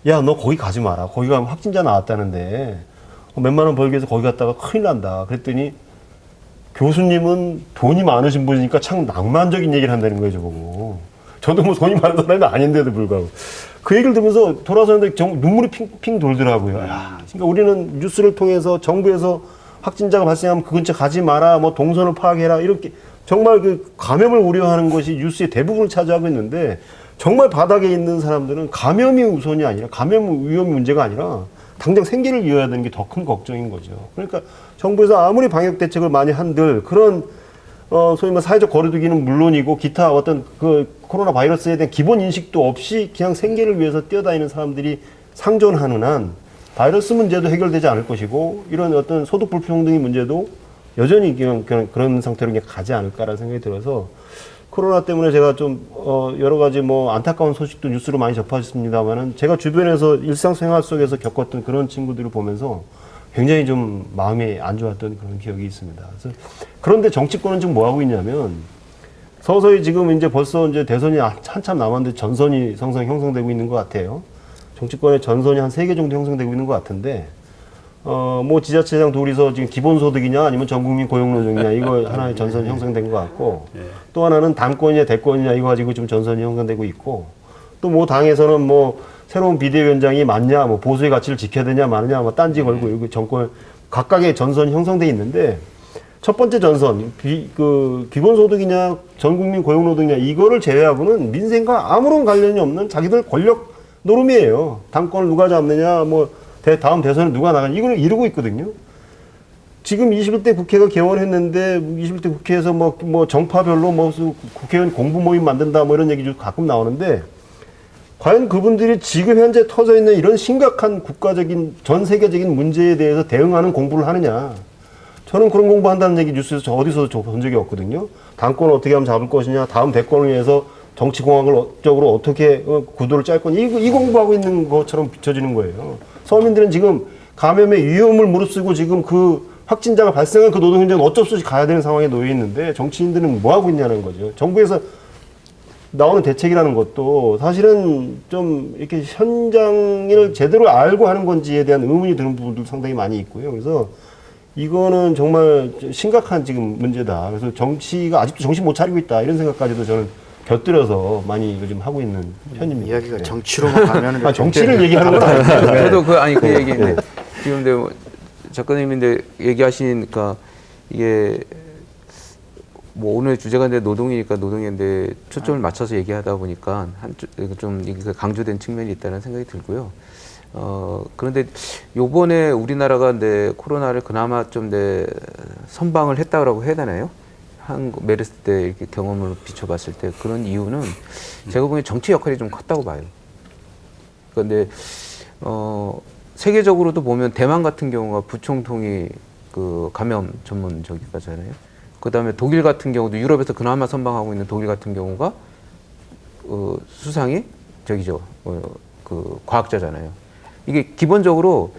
야, 너 거기 가지 마라. 거기 가면 확진자 나왔다는데 몇만 원 벌기 위해서 거기 갔다가 큰일 난다. 그랬더니 교수님은 돈이 많으신 분이니까 참 낭만적인 얘기를 한다는 거예요, 저보고. 저도 뭐 돈이 많은 사람이 아닌데도 불구하고. 그 얘기를 들으면서 돌아서는데 눈물이 핑핑 돌더라고요. 야, 그러니까 우리는 뉴스를 통해서 정부에서 확진자가 발생하면 그 근처 가지 마라, 뭐 동선을 파악해라, 이렇게 정말 그 감염을 우려하는 것이 뉴스의 대부분을 차지하고 있는데, 정말 바닥에 있는 사람들은 감염이 우선이 아니라, 감염 위험 문제가 아니라 당장 생계를 이어야 되는 게 더 큰 걱정인 거죠. 그러니까 정부에서 아무리 방역 대책을 많이 한들 그런 소위 뭐 사회적 거리두기는 물론이고 기타 어떤 그 코로나 바이러스에 대한 기본 인식도 없이 그냥 생계를 위해서 뛰어다니는 사람들이 상존하는 한 바이러스 문제도 해결되지 않을 것이고, 이런 어떤 소득 불평등의 문제도 여전히 그냥 그런 상태로 그냥 가지 않을까라는 생각이 들어서, 코로나 때문에 제가 좀 여러 가지 뭐 안타까운 소식도 뉴스로 많이 접하셨습니다만은, 제가 주변에서 일상생활 속에서 겪었던 그런 친구들을 보면서 굉장히 좀 마음이 안 좋았던 그런 기억이 있습니다. 그래서 그런데 정치권은 지금 뭐 하고 있냐면, 서서히 지금 이제 벌써 이제 대선이 한참 남았는데 전선이 형성되고 있는 것 같아요. 정치권의 전선이 한 3개 정도 형성되고 있는 것 같은데, 뭐 지자체장 둘이서 지금 기본소득이냐 아니면 전국민 고용노동이냐, 이거 하나의 전선이 형성된 것 같고, 또 하나는 당권이냐 대권이냐 이거 가지고 좀 전선이 형성되고 있고, 또 뭐 당에서는 뭐 새로운 비대위원장이 맞냐, 뭐 보수의 가치를 지켜야 되냐 마느냐, 뭐 딴지 걸고 이거 정권 각각의 전선이 형성돼 있는데, 첫 번째 전선 기본소득이냐 전국민 고용노동이냐 이거를 제외하고는 민생과 아무런 관련이 없는 자기들 권력 노름이에요. 당권을 누가 잡느냐, 뭐 다음 대선에 누가 나가냐, 이걸 이루고 있거든요. 지금 21대 국회가 개원했는데 21대 국회에서 뭐 정파별로 뭐 국회의원 공부 모임 만든다 뭐 이런 얘기 가끔 나오는데, 과연 그분들이 지금 현재 터져 있는 이런 심각한 국가적인 전 세계적인 문제에 대해서 대응하는 공부를 하느냐. 저는 그런 공부한다는 얘기 뉴스에서 어디서 본 적이 없거든요. 당권을 어떻게 하면 잡을 것이냐, 다음 대권을 위해서 정치공학적으로 어떻게 구도를 짤 거냐, 이 공부하고 있는 것처럼 비춰지는 거예요. 서민들은 지금 감염의 위험을 무릅쓰고 지금 그 확진자가 발생한 그 노동 현장은 어쩔 수 없이 가야 되는 상황에 놓여 있는데, 정치인들은 뭐 하고 있냐는 거죠. 정부에서 나오는 대책이라는 것도 사실은 좀 이렇게 현장을 제대로 알고 하는 건지에 대한 의문이 드는 부분도 상당히 많이 있고요. 그래서 이거는 정말 심각한 지금 문제다. 그래서 정치가 아직도 정신 못 차리고 있다, 이런 생각까지도 저는 곁들여서 많이 요즘 하고 있는 편입니다. 이야기가 네. 정치로만 가면 정치를 얘기하는 건 아니에요. 네. 저도 그 얘기인데, 지금 근데 뭐 작가님인데 얘기하시니까 이게 뭐 오늘 주제가 근데 노동이니까 노동인데 초점을 맞춰서 얘기하다 보니까 좀 강조된 측면이 있다는 생각이 들고요. 그런데 요번에 우리나라가 코로나를 그나마 좀 선방을 했다고 해야 되나요? 메르스 때 이렇게 경험을 비춰봤을 때 그런 이유는 제가 보기엔 정치 역할이 좀 컸다고 봐요. 그런데 세계적으로도 보면 대만 같은 경우가 부총통이 그 감염 전문 저기가잖아요. 그다음에 독일 같은 경우도 유럽에서 그나마 선방하고 있는 독일 같은 경우가 수상이 그 과학자잖아요. 이게 기본적으로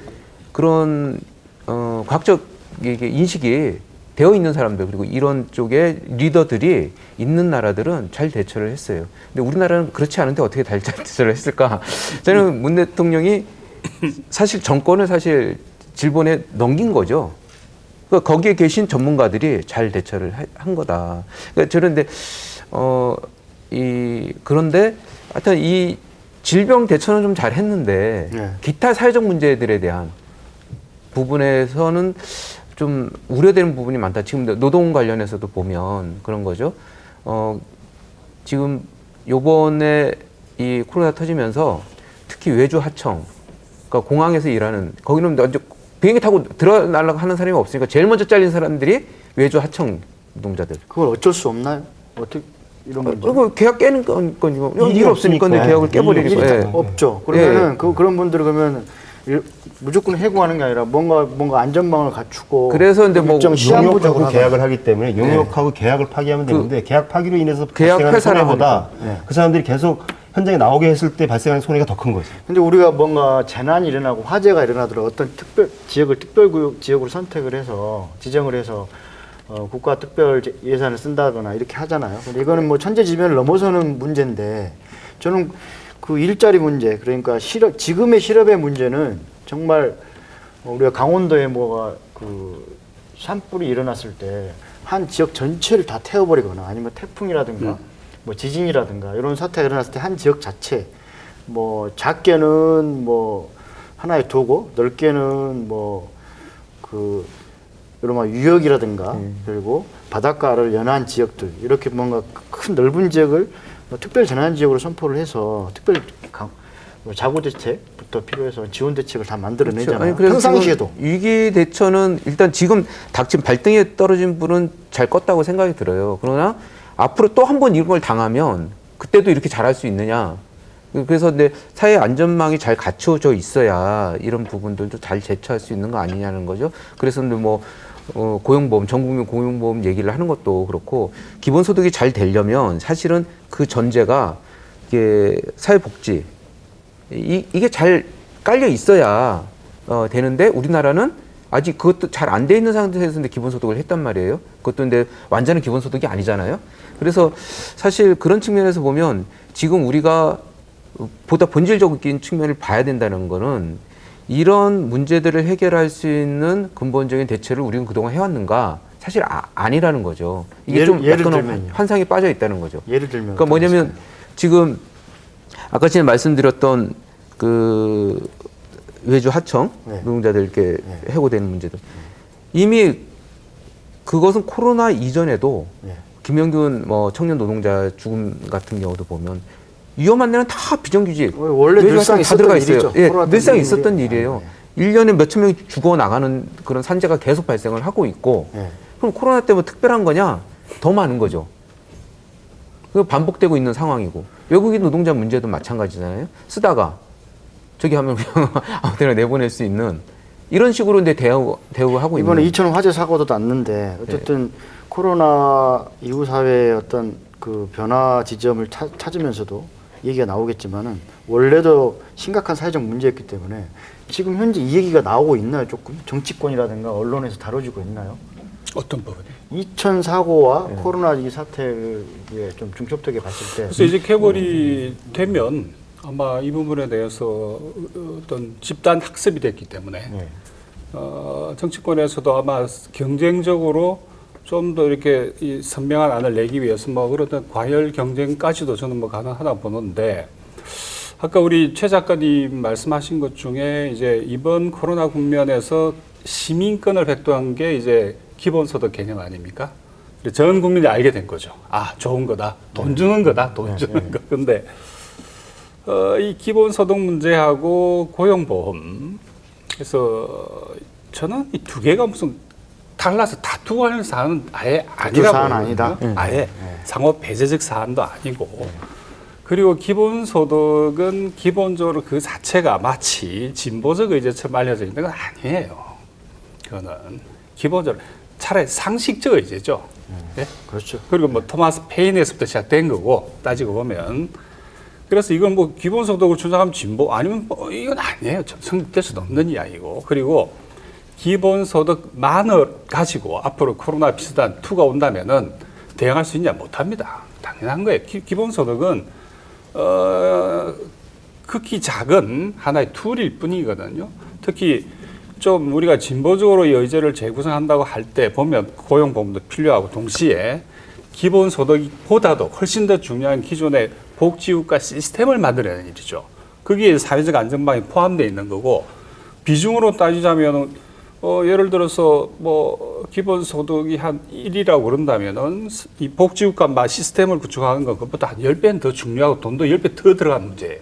그런 과학적 인식이 되어 있는 사람들, 그리고 이런 쪽에 리더들이 있는 나라들은 잘 대처를 했어요. 근데 우리나라는 그렇지 않은데 어떻게 잘 대처를 했을까? 저는 문 대통령이 사실 정권을 질본에 넘긴 거죠. 그러니까 거기에 계신 전문가들이 잘 대처를 한 거다. 그러니까 저런데 그런데 하여튼 이 질병 대처는 좀 잘 했는데, 네. 기타 사회적 문제들에 대한 부분에서는 좀 우려되는 부분이 많다. 지금 노동 관련해서도 보면 그런 거죠. 지금 요번에 이 코로나 터지면서 특히 외주 하청, 그러니까 공항에서 일하는, 거기는 먼저 비행기 타고 들어나려고 하는 사람이 없으니까 제일 먼저 잘린 사람들이 외주 하청 노동자들. 그걸 어쩔 수 없나요? 어떻게 이런 문제? 그리고 계약 깨는 건이고 일이 일 없으니까 없으니까. 계약을 깨버리니까. 일이 예. 없죠. 그러면은 그런 분들은 그러면 무조건 해고하는 게 아니라 뭔가 안전망을 갖추고 그래서 근데 뭐 일정 시한부적으로 용역하고 하거나. 계약을 하기 때문에 용역하고 계약을 파기하면 되는데 계약 파기로 인해서 계약 발생하는 회사를 손해보다 하니까. 그 사람들이 계속 현장에 나오게 했을 때 발생하는 손해가 더 큰 거죠. 근데 우리가 뭔가 재난이 일어나고 화재가 일어나더라도 어떤 특별구역 지역으로 선택을 해서 지정을 해서 국가 특별 예산을 쓴다거나 이렇게 하잖아요. 근데 이거는 뭐 천재지변을 넘어서는 문제인데 저는 그 일자리 문제, 그러니까 지금의 실업의 문제는 정말 우리가 강원도에 뭐가 그 산불이 일어났을 때 한 지역 전체를 다 태워버리거나 아니면 태풍이라든가 뭐 지진이라든가 이런 사태가 일어났을 때 한 지역 자체 뭐 작게는 뭐 하나에 두고 넓게는 뭐 그 여러 뭐 유역이라든가 그리고 바닷가를 연한 지역들 이렇게 뭔가 큰 넓은 지역을 특별 재난 지역으로 선포를 해서 특별 자구 대책부터 필요해서 지원 대책을 다 만들어내잖아요. 그렇죠. 아니, 그래서 평상시에도 지금 위기 대처는 일단 지금 닥친 발등에 떨어진 불은 잘 껐다고 생각이 들어요. 그러나 앞으로 또 한 번 이런 걸 당하면 그때도 이렇게 잘할 수 있느냐. 그래서 근데 사회 안전망이 잘 갖춰져 있어야 이런 부분들도 잘 대처할 수 있는 거 아니냐는 거죠. 그래서 근데 뭐 고용보험, 전국민 고용보험 얘기를 하는 것도 그렇고 기본소득이 잘 되려면 사실은 그 전제가 이게 사회복지 이게 잘 깔려 있어야 되는데 우리나라는 아직 그것도 잘 안 돼 있는 상태에서 근데 기본소득을 했단 말이에요. 그것도 근데 완전한 기본소득이 아니잖아요. 그래서 사실 그런 측면에서 보면 지금 우리가 보다 본질적인 측면을 봐야 된다는 거는 이런 문제들을 해결할 수 있는 근본적인 대처를 우리는 그동안 해왔는가? 사실 아니라는 거죠. 이게 좀 예를 약간 들면요. 환상에 빠져 있다는 거죠. 예를 들면 그러니까 뭐냐면 지금 아까 전에 말씀드렸던 그 외주 하청 노동자들 이렇게 해고되는 문제들 이미 그것은 코로나 이전에도 김영균 뭐 청년 노동자 죽음 같은 경우도 보면 위험한 데는 다 비정규직 원래 늘상 다 들어가 있어요. 있었던 예, 일이죠. 늘상 일이. 있었던 일이에요. 1년에 몇천 명이 죽어 나가는 그런 산재가 계속 발생을 하고 있고 그럼 코로나 때문에 특별한 거냐? 더 많은 거죠. 그 반복되고 있는 상황이고 외국인 노동자 문제도 마찬가지잖아요. 쓰다가 저기 하면 그냥 아무 데나 내보낼 수 있는 이런 식으로 이제 대우하고 있는. 이번에 이천 화재 사고도 났는데 어쨌든 코로나 이후 사회의 어떤 그 변화 지점을 찾으면서도 얘기가 나오겠지만은 원래도 심각한 사회적 문제였기 때문에 지금 현재 이 얘기가 나오고 있나요? 조금 정치권이라든가 언론에서 다뤄지고 있나요? 어떤 부분이? 이천 사고와 코로나 이 사태를 좀 중첩되게 봤을 때 그래서 이제 개벌이 되면 아마 이 부분에 대해서 어떤 집단 학습이 됐기 때문에 정치권에서도 아마 경쟁적으로 좀 더 이렇게 이 선명한 안을 내기 위해서 뭐 그런 과열 경쟁까지도 저는 뭐 가능하다 보는데 아까 우리 최 작가님 말씀하신 것 중에 이제 이번 코로나 국면에서 시민권을 획득한 게 이제 기본소득 개념 아닙니까? 전 국민이 알게 된 거죠. 아, 좋은 거다. 돈 주는 거다. 돈 주는 거. 근데 이 기본소득 문제하고 고용보험 그래서 저는 이 두 개가 무슨 달라서 다투고 하는 사안은 아예 아니라고 사안 아니다. 아예 상호 배제적 사안도 아니고 그리고 기본소득은 기본적으로 그 자체가 마치 진보적 의제처럼 알려져 있는 건 아니에요. 그거는 기본적으로 차라리 상식적 의제죠. 예? 그렇죠. 그리고 뭐 토마스 페인에서부터 시작된 거고 따지고 보면 그래서 이건 뭐 기본소득을 주장하면 진보 아니면 뭐 이건 아니에요. 성립될 수도 없는 이야기고 그리고 기본소득만을 가지고 앞으로 코로나 비슷한 투가 온다면은 대응할 수 있냐 못합니다. 당연한 거예요. 기본소득은 극히 작은 하나의 툴일 뿐이거든요. 특히 좀 우리가 진보적으로 이 의제를 재구성한다고 할 때 보면 고용보험도 필요하고 동시에 기본소득보다도 훨씬 더 중요한 기존의 복지국가 시스템을 만들어내는 일이죠. 거기에 사회적 안전망이 포함되어 있는 거고 비중으로 따지자면 예를 들어서 뭐 기본소득이 한 1이라고 그런다면은 이 복지국가 시스템을 구축하는 건 그것보다 한 10배는 더 중요하고 돈도 10배 더 들어간 문제예요.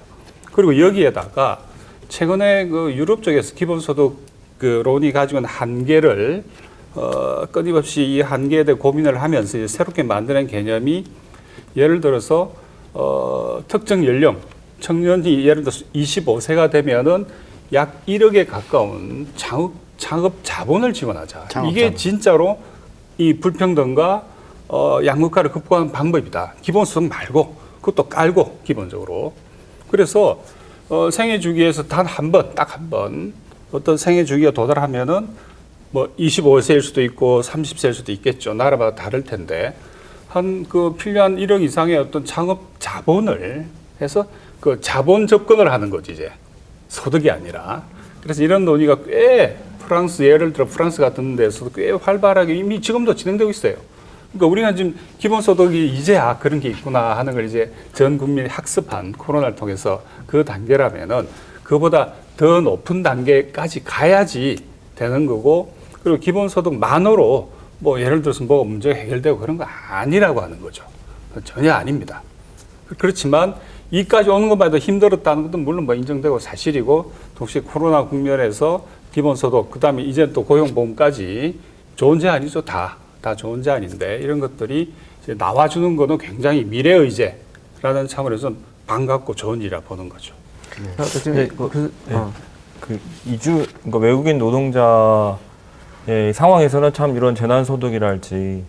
그리고 여기에다가 최근에 그 유럽 쪽에서 기본소득 그 론이 가지고 있는 한계를 끊임없이 이 한계에 대해 고민을 하면서 이제 새롭게 만드는 개념이 예를 들어서 특정 연령 청년이 예를 들어서 25세가 되면은 약 1억에 가까운 창업 자본을 지원하자. 창업 이게 자본. 진짜로 이 불평등과 양극화를 극복하는 방법이다. 기본소득 말고 그것도 깔고 기본적으로. 그래서 생애 주기에서 단 한 번, 딱 한 번 어떤 생애 주기가 도달하면은 뭐 25세일 수도 있고 30세일 수도 있겠죠. 나라마다 다를 텐데 한 그 필요한 1억 이상의 어떤 창업 자본을 해서 그 자본 접근을 하는 거지 이제 소득이 아니라. 그래서 이런 논의가 꽤 프랑스 예를 들어 프랑스 같은 데서도 꽤 활발하게 이미 지금도 진행되고 있어요. 그러니까 우리가 지금 기본소득이 이제야 그런 게 있구나 하는 걸 이제 전 국민이 학습한 코로나를 통해서 그 단계라면은 그보다 더 높은 단계까지 가야지 되는 거고 그리고 기본소득만으로 뭐 예를 들어서 뭐 문제가 해결되고 그런 거 아니라고 하는 거죠. 전혀 아닙니다. 그렇지만 이까지 오는 것만 해도 힘들었다는 것도 물론 뭐 인정되고 사실이고 동시에 코로나 국면에서 기본소득 그다음에 이제 또 고용보험까지 좋은 제안이죠. 다 좋은 제안인데 이런 것들이 이제 나와주는 거는 굉장히 미래의제라는 차원에서 반갑고 좋은 일이라 보는 거죠. 그 이주 그러니까 외국인 노동자의 상황에서는 참 이런 재난소득이랄지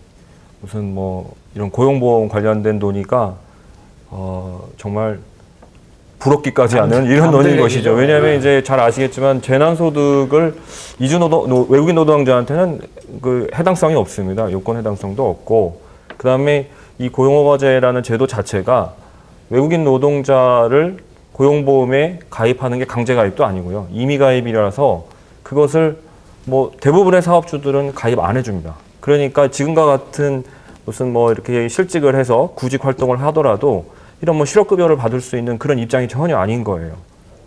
무슨 뭐 이런 고용보험 관련된 논의가 정말 부럽기까지 하는 이런 논의인 것이죠. 왜냐하면 이제 잘 아시겠지만 재난소득을 외국인 노동자한테는 그 해당성이 없습니다. 요건 해당성도 없고 그다음에 이 고용허가제라는 제도 자체가 외국인 노동자를 고용보험에 가입하는 게 강제가입도 아니고요. 임의가입이라서 그것을 뭐 대부분의 사업주들은 가입 안 해줍니다. 그러니까 지금과 같은 무슨 뭐 이렇게 실직을 해서 구직 활동을 하더라도 이런 뭐 실업급여를 받을 수 있는 그런 입장이 전혀 아닌 거예요.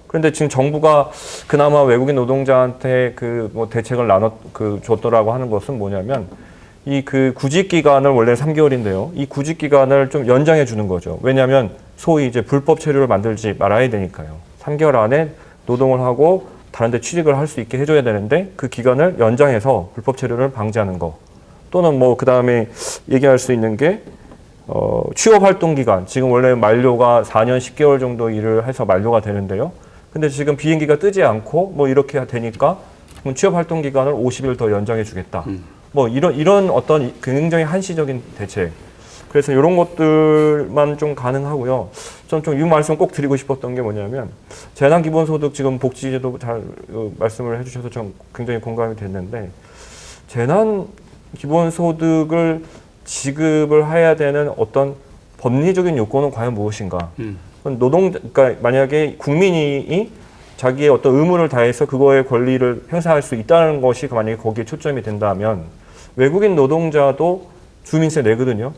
그런데 지금 정부가 그나마 외국인 노동자한테 그 뭐 대책을 줬더라고 하는 것은 뭐냐면 이 그 구직 기간을 원래 3개월인데요. 이 구직 기간을 좀 연장해 주는 거죠. 왜냐하면 소위 이제 불법 체류를 만들지 말아야 되니까요. 3개월 안에 노동을 하고 다른 데 취직을 할 수 있게 해줘야 되는데 그 기간을 연장해서 불법 체류를 방지하는 거. 또는 뭐 그다음에 얘기할 수 있는 게 취업 활동 기간. 지금 원래 만료가 4년 10개월 정도 일을 해서 만료가 되는데요. 근데 지금 비행기가 뜨지 않고 뭐 이렇게 되니까 취업 활동 기간을 50일 더 연장해 주겠다. 뭐 이런 어떤 굉장히 한시적인 대책. 그래서 이런 것들만 좀 가능하고요. 전 좀 이 말씀 꼭 드리고 싶었던 게 뭐냐면 재난기본소득 지금 복지제도 잘 말씀을 해주셔서 좀 굉장히 공감이 됐는데 재난기본소득을 지급을 해야 되는 어떤 법리적인 요건은 과연 무엇인가? 그러니까 만약에 국민이 자기의 어떤 의무를 다해서 그거의 권리를 행사할 수 있다는 것이 만약에 거기에 초점이 된다면 외국인 노동자도 주민세 내거든요.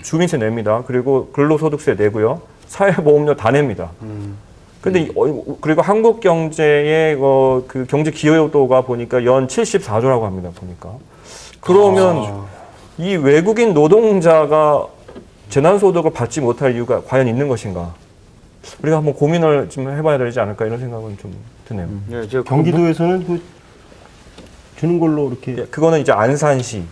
주민세 냅니다. 그리고 근로소득세 내고요. 사회보험료 다 냅니다. 근데 그리고 한국 경제의 그 경제 기여도가 보니까 연 74조라고 합니다. 보니까. 그러면 이 외국인 노동자가 재난소득을 받지 못할 이유가 과연 있는 것인가? 우리가 한번 고민을 좀 해봐야 되지 않을까 이런 생각은 좀 드네요. 경기도에서는 그 주는 걸로 이렇게 그거는 이제 안산시.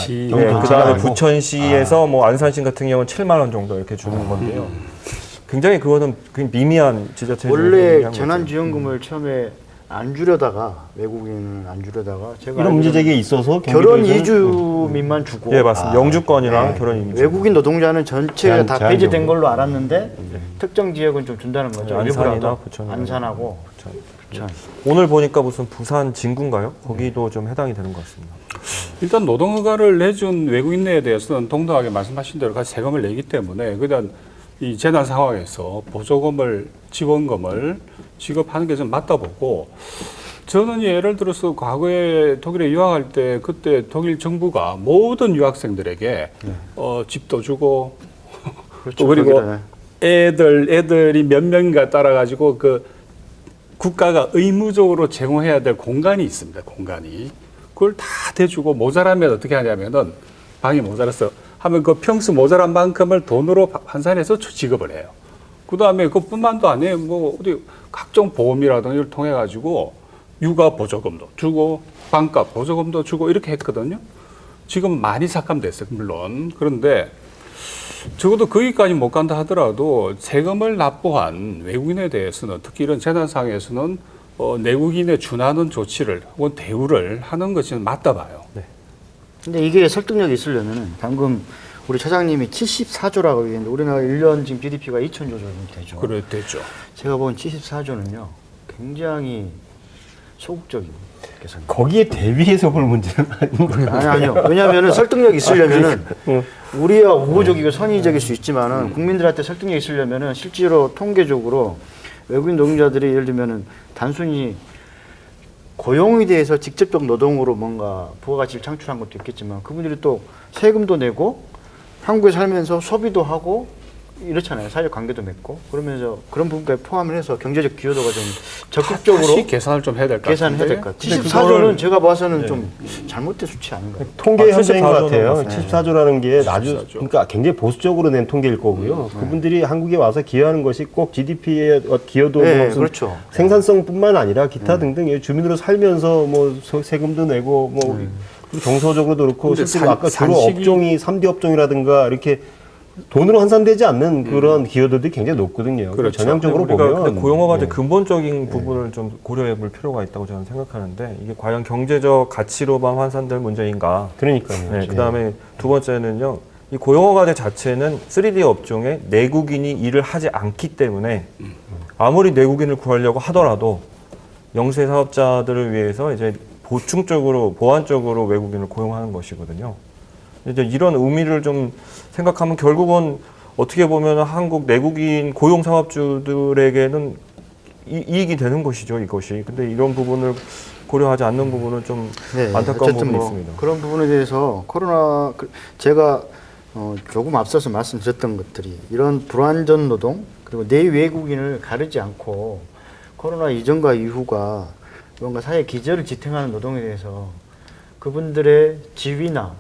시, 그다음에 부천시에서 뭐 안산시 같은 경우는 7만 원 정도 이렇게 주는 건데요. 굉장히 그거는 미미한 지자체 원래 재난지원금을 처음에 안 주려다가 외국인은 안 주려다가 제가 이런 문제 제기에 있어서 결혼 경기도에서는 이주민만 주고 예, 맞습니다. 영주권이랑 결혼 이주. 외국인 노동자는 전체가 다 제한 폐지된 정도. 걸로 알았는데 특정 지역은 좀 준다는 거죠. 안산이나 일부라도. 부천. 안산하고 부천. 오늘 보니까 무슨 부산 진구인가요? 거기도 좀 해당이 되는 것 같습니다. 일단 노동허가를 내준 외국인에 대해서는 동등하게 말씀하신 대로 같이 세금을 내기 때문에 그냥 이 재난 상황에서 보조금을 지원금을 지급하는 게 좀 맞다 보고 저는 예를 들어서 과거에 독일에 유학할 때 그때 독일 정부가 모든 유학생들에게 집도 주고 그렇죠. 또 그리고 거기다, 애들이 몇 명인가 따라 가지고 그 국가가 의무적으로 제공해야 될 공간이 있습니다. 공간이. 그걸 다 대주고 모자라면 어떻게 하냐면은 방이 모자라서 하면 그 평수 모자란 만큼을 돈으로 환산해서 지급을 해요. 그 다음에 그뿐만도 아니에요. 뭐 어디 각종 보험이라든가 이걸 통해 가지고 육아 보조금도 주고 방값 보조금도 주고 이렇게 했거든요. 지금 많이 삭감됐어요. 물론. 그런데 적어도 거기까지 못 간다 하더라도 세금을 납부한 외국인에 대해서는 특히 이런 재난상에서는 내국인에 준하는 조치를 혹은 대우를 하는 것이 맞다 봐요. 근데 이게 설득력이 있으려면은 방금 우리 차장님이 74조라고 얘기했는데 우리나라 1년 지금 GDP가 2,000조 정도 되죠. 그래 됐죠. 제가 본 74조는요 굉장히 소극적인 계산. 거기에 대비해서 볼 문제는 아닌 것 같아요. 아니요. 왜냐하면은 설득력이 있으려면은 우리가 우호적이고 선의적일 수 있지만은 국민들한테 설득력이 있으려면은 실제로 통계적으로 외국인 노동자들이 예를 들면은 단순히 고용에 대해서 직접적 노동으로 뭔가 부가가치를 창출한 것도 있겠지만 그분들이 또 세금도 내고 한국에 살면서 소비도 하고 이렇잖아요. 사회적 관계도 맺고 그러면서 그런 부분까지 포함을 해서 경제적 기여도가 좀 적극적으로 다시 계산을 좀 해야 될 것 같은데. 계산해야 될 것 같아요. 74조는 제가 봐서는 좀 잘못된 수치 아닌가요? 통계 현재인 것 74조는 같아요. 맞습니다. 74조라는 게 아주 74조. 그러니까 굉장히 보수적으로 낸 통계일 거고요. 그분들이 한국에 와서 기여하는 것이 꼭 GDP의 기여도 네, 무슨 그렇죠. 생산성뿐만 아니라 기타 등등 주민으로 살면서 뭐 세금도 내고 뭐 그리고 정서적으로도 그렇고 근데 실제로 아까 주로 산식이- 업종이 3대 업종이라든가 이렇게 돈으로 환산되지 않는 그런 기여도들이 굉장히 높거든요. 그렇죠. 전형적으로 우리가 보면 근데 고용허가제 네. 근본적인 부분을 좀 고려해 볼 필요가 있다고 저는 생각하는데 이게 과연 경제적 가치로만 환산될 문제인가? 그러니까요. 네, 그다음에 두 번째는요. 이 고용허가제 자체는 3D 업종에 내국인이 일을 하지 않기 때문에 아무리 내국인을 구하려고 하더라도 영세 사업자들을 위해서 이제 보충적으로 보완적으로 외국인을 고용하는 것이거든요. 이제 이런 의미를 좀 생각하면 결국은 어떻게 보면 한국 내국인 고용 사업주들에게는 이익이 되는 것이죠, 이것이. 근데 이런 부분을 고려하지 않는 부분은 좀 안타까운 어쨌든 부분이 있습니다. 그런 부분에 대해서 제가 조금 앞서서 말씀드렸던 것들이 이런 불완전 노동 그리고 내외국인을 가르지 않고 코로나 이전과 이후가 뭔가 사회 기저를 지탱하는 노동에 대해서 그분들의 지위나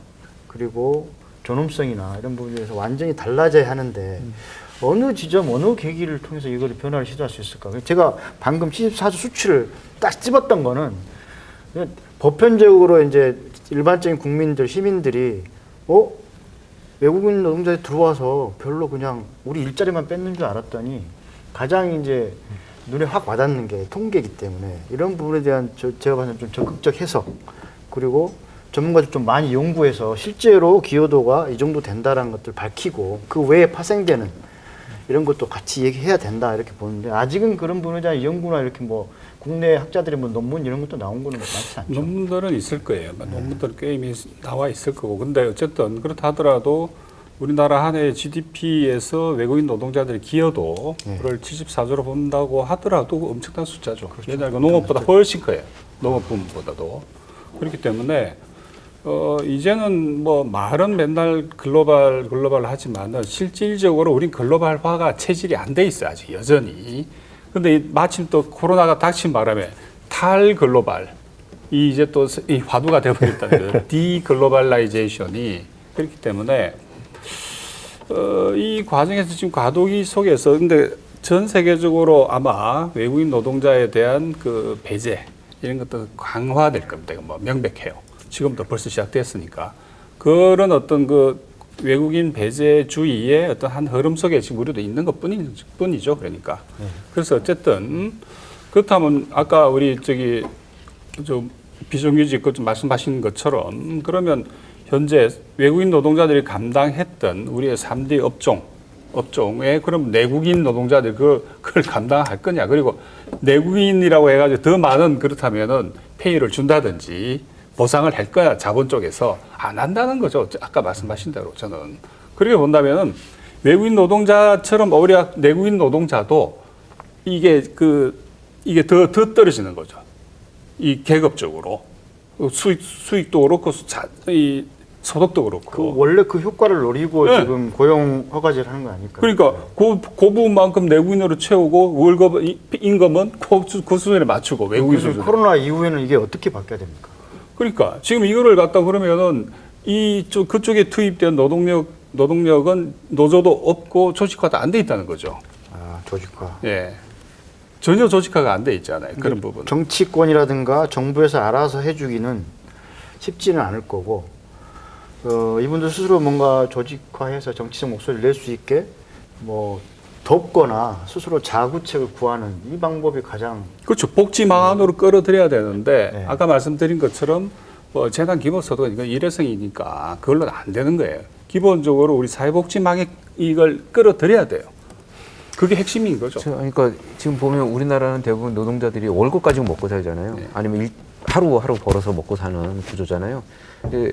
그리고 존엄성이나 이런 부분에 대해서 완전히 달라져야 하는데 어느 지점, 어느 계기를 통해서 이걸 변화를 시도할 수 있을까? 제가 방금 74조 수치를 딱 집었던 거는 그냥 보편적으로 이제 일반적인 국민들, 시민들이 외국인 노동자들이 들어와서 별로 그냥 우리 일자리만 뺏는 줄 알았더니 가장 이제 눈에 확 와닿는 게 통계이기 때문에 이런 부분에 대한 제가 봐서는 좀 적극적 해석 그리고 전문가들 좀 많이 연구해서 실제로 기여도가 이 정도 된다라는 것들 밝히고 그 외에 파생되는 이런 것도 같이 얘기해야 된다 이렇게 보는데 아직은 그런 부분에 대한 연구나 이렇게 뭐 국내 학자들이 뭐 논문 이런 것도 나온 거는 많지 않죠. 논문들은 있을 거예요. 논문들 꽤 이미 나와 있을 거고. 근데 어쨌든 그렇다 하더라도 우리나라 한 해 GDP에서 외국인 노동자들의 기여도를 74조로 본다고 하더라도 엄청난 숫자죠. 그렇죠. 왜냐하면 농업보다 훨씬 커요. 농업 부문보다도. 그렇기 때문에 이제는 뭐 말은 맨날 글로벌 하지만은 실질적으로 우린 글로벌화가 체질이 안 돼 있어요. 아직 여전히. 근데 마침 또 코로나가 닥친 바람에 탈글로벌 이제 또 이 화두가 되어버렸다는 거예요. 디글로벌라이제이션이 그렇기 때문에 이 과정에서 지금 과도기 속에서 근데 전 세계적으로 아마 외국인 노동자에 대한 그 배제 이런 것도 강화될 겁니다. 뭐 명백해요. 지금도 벌써 시작됐으니까 그런 어떤 그 외국인 배제주의의 어떤 한 흐름 속에 지금 우리도 있는 것 뿐이죠. 그러니까. 그래서 어쨌든 그렇다면 아까 우리 좀 비정규직 좀 말씀하신 것처럼 그러면 현재 외국인 노동자들이 감당했던 우리의 3대 업종에 그럼 내국인 노동자들 그걸 감당할 거냐. 그리고 내국인이라고 해가지고 더 많은 그렇다면은 페이를 준다든지 보상을 할 거야. 자본 쪽에서 안 한다는 거죠. 아까 말씀하신 대로 저는. 그렇게 본다면은 외국인 노동자처럼 오히려 내국인 노동자도 이게 더 떨어지는 거죠. 이 계급적으로 수익도 그렇고 이 소득도 그렇고. 그 원래 그 효과를 노리고 네. 지금 고용 허가제를 하는 거 아닐까요? 그러니까 그 부분만큼 내국인으로 채우고 월급 임금은 그 수준에 맞추고 외국인 그래서 수준. 코로나 이후에는 이게 어떻게 바뀌어야 됩니까? 그러니까 지금 이거를 갖다 그러면은 이쪽 그쪽에 투입된 노동력은 노조도 없고 조직화도 안 돼 있다는 거죠. 아, 조직화. 예. 전혀 조직화가 안 돼 있잖아요. 그런 부분. 정치권이라든가 정부에서 알아서 해주기는 쉽지는 않을 거고 이분들 스스로 뭔가 조직화해서 정치적 목소리를 낼 수 있게 뭐 돕거나 스스로 자구책을 구하는 이 방법이 가장 그렇죠. 복지 방안으로 끌어들여야 되는데 네. 아까 말씀드린 것처럼 뭐 재단 기본소득은 이건 일회성이니까 그걸로는 안 되는 거예요. 기본적으로 우리 사회복지망에 이걸 끌어들여야 돼요. 그게 핵심인 거죠. 그러니까 지금 보면 우리나라는 대부분 노동자들이 월급 가지고 먹고 살잖아요. 네. 아니면 하루하루 벌어서 먹고 사는 구조잖아요. 근데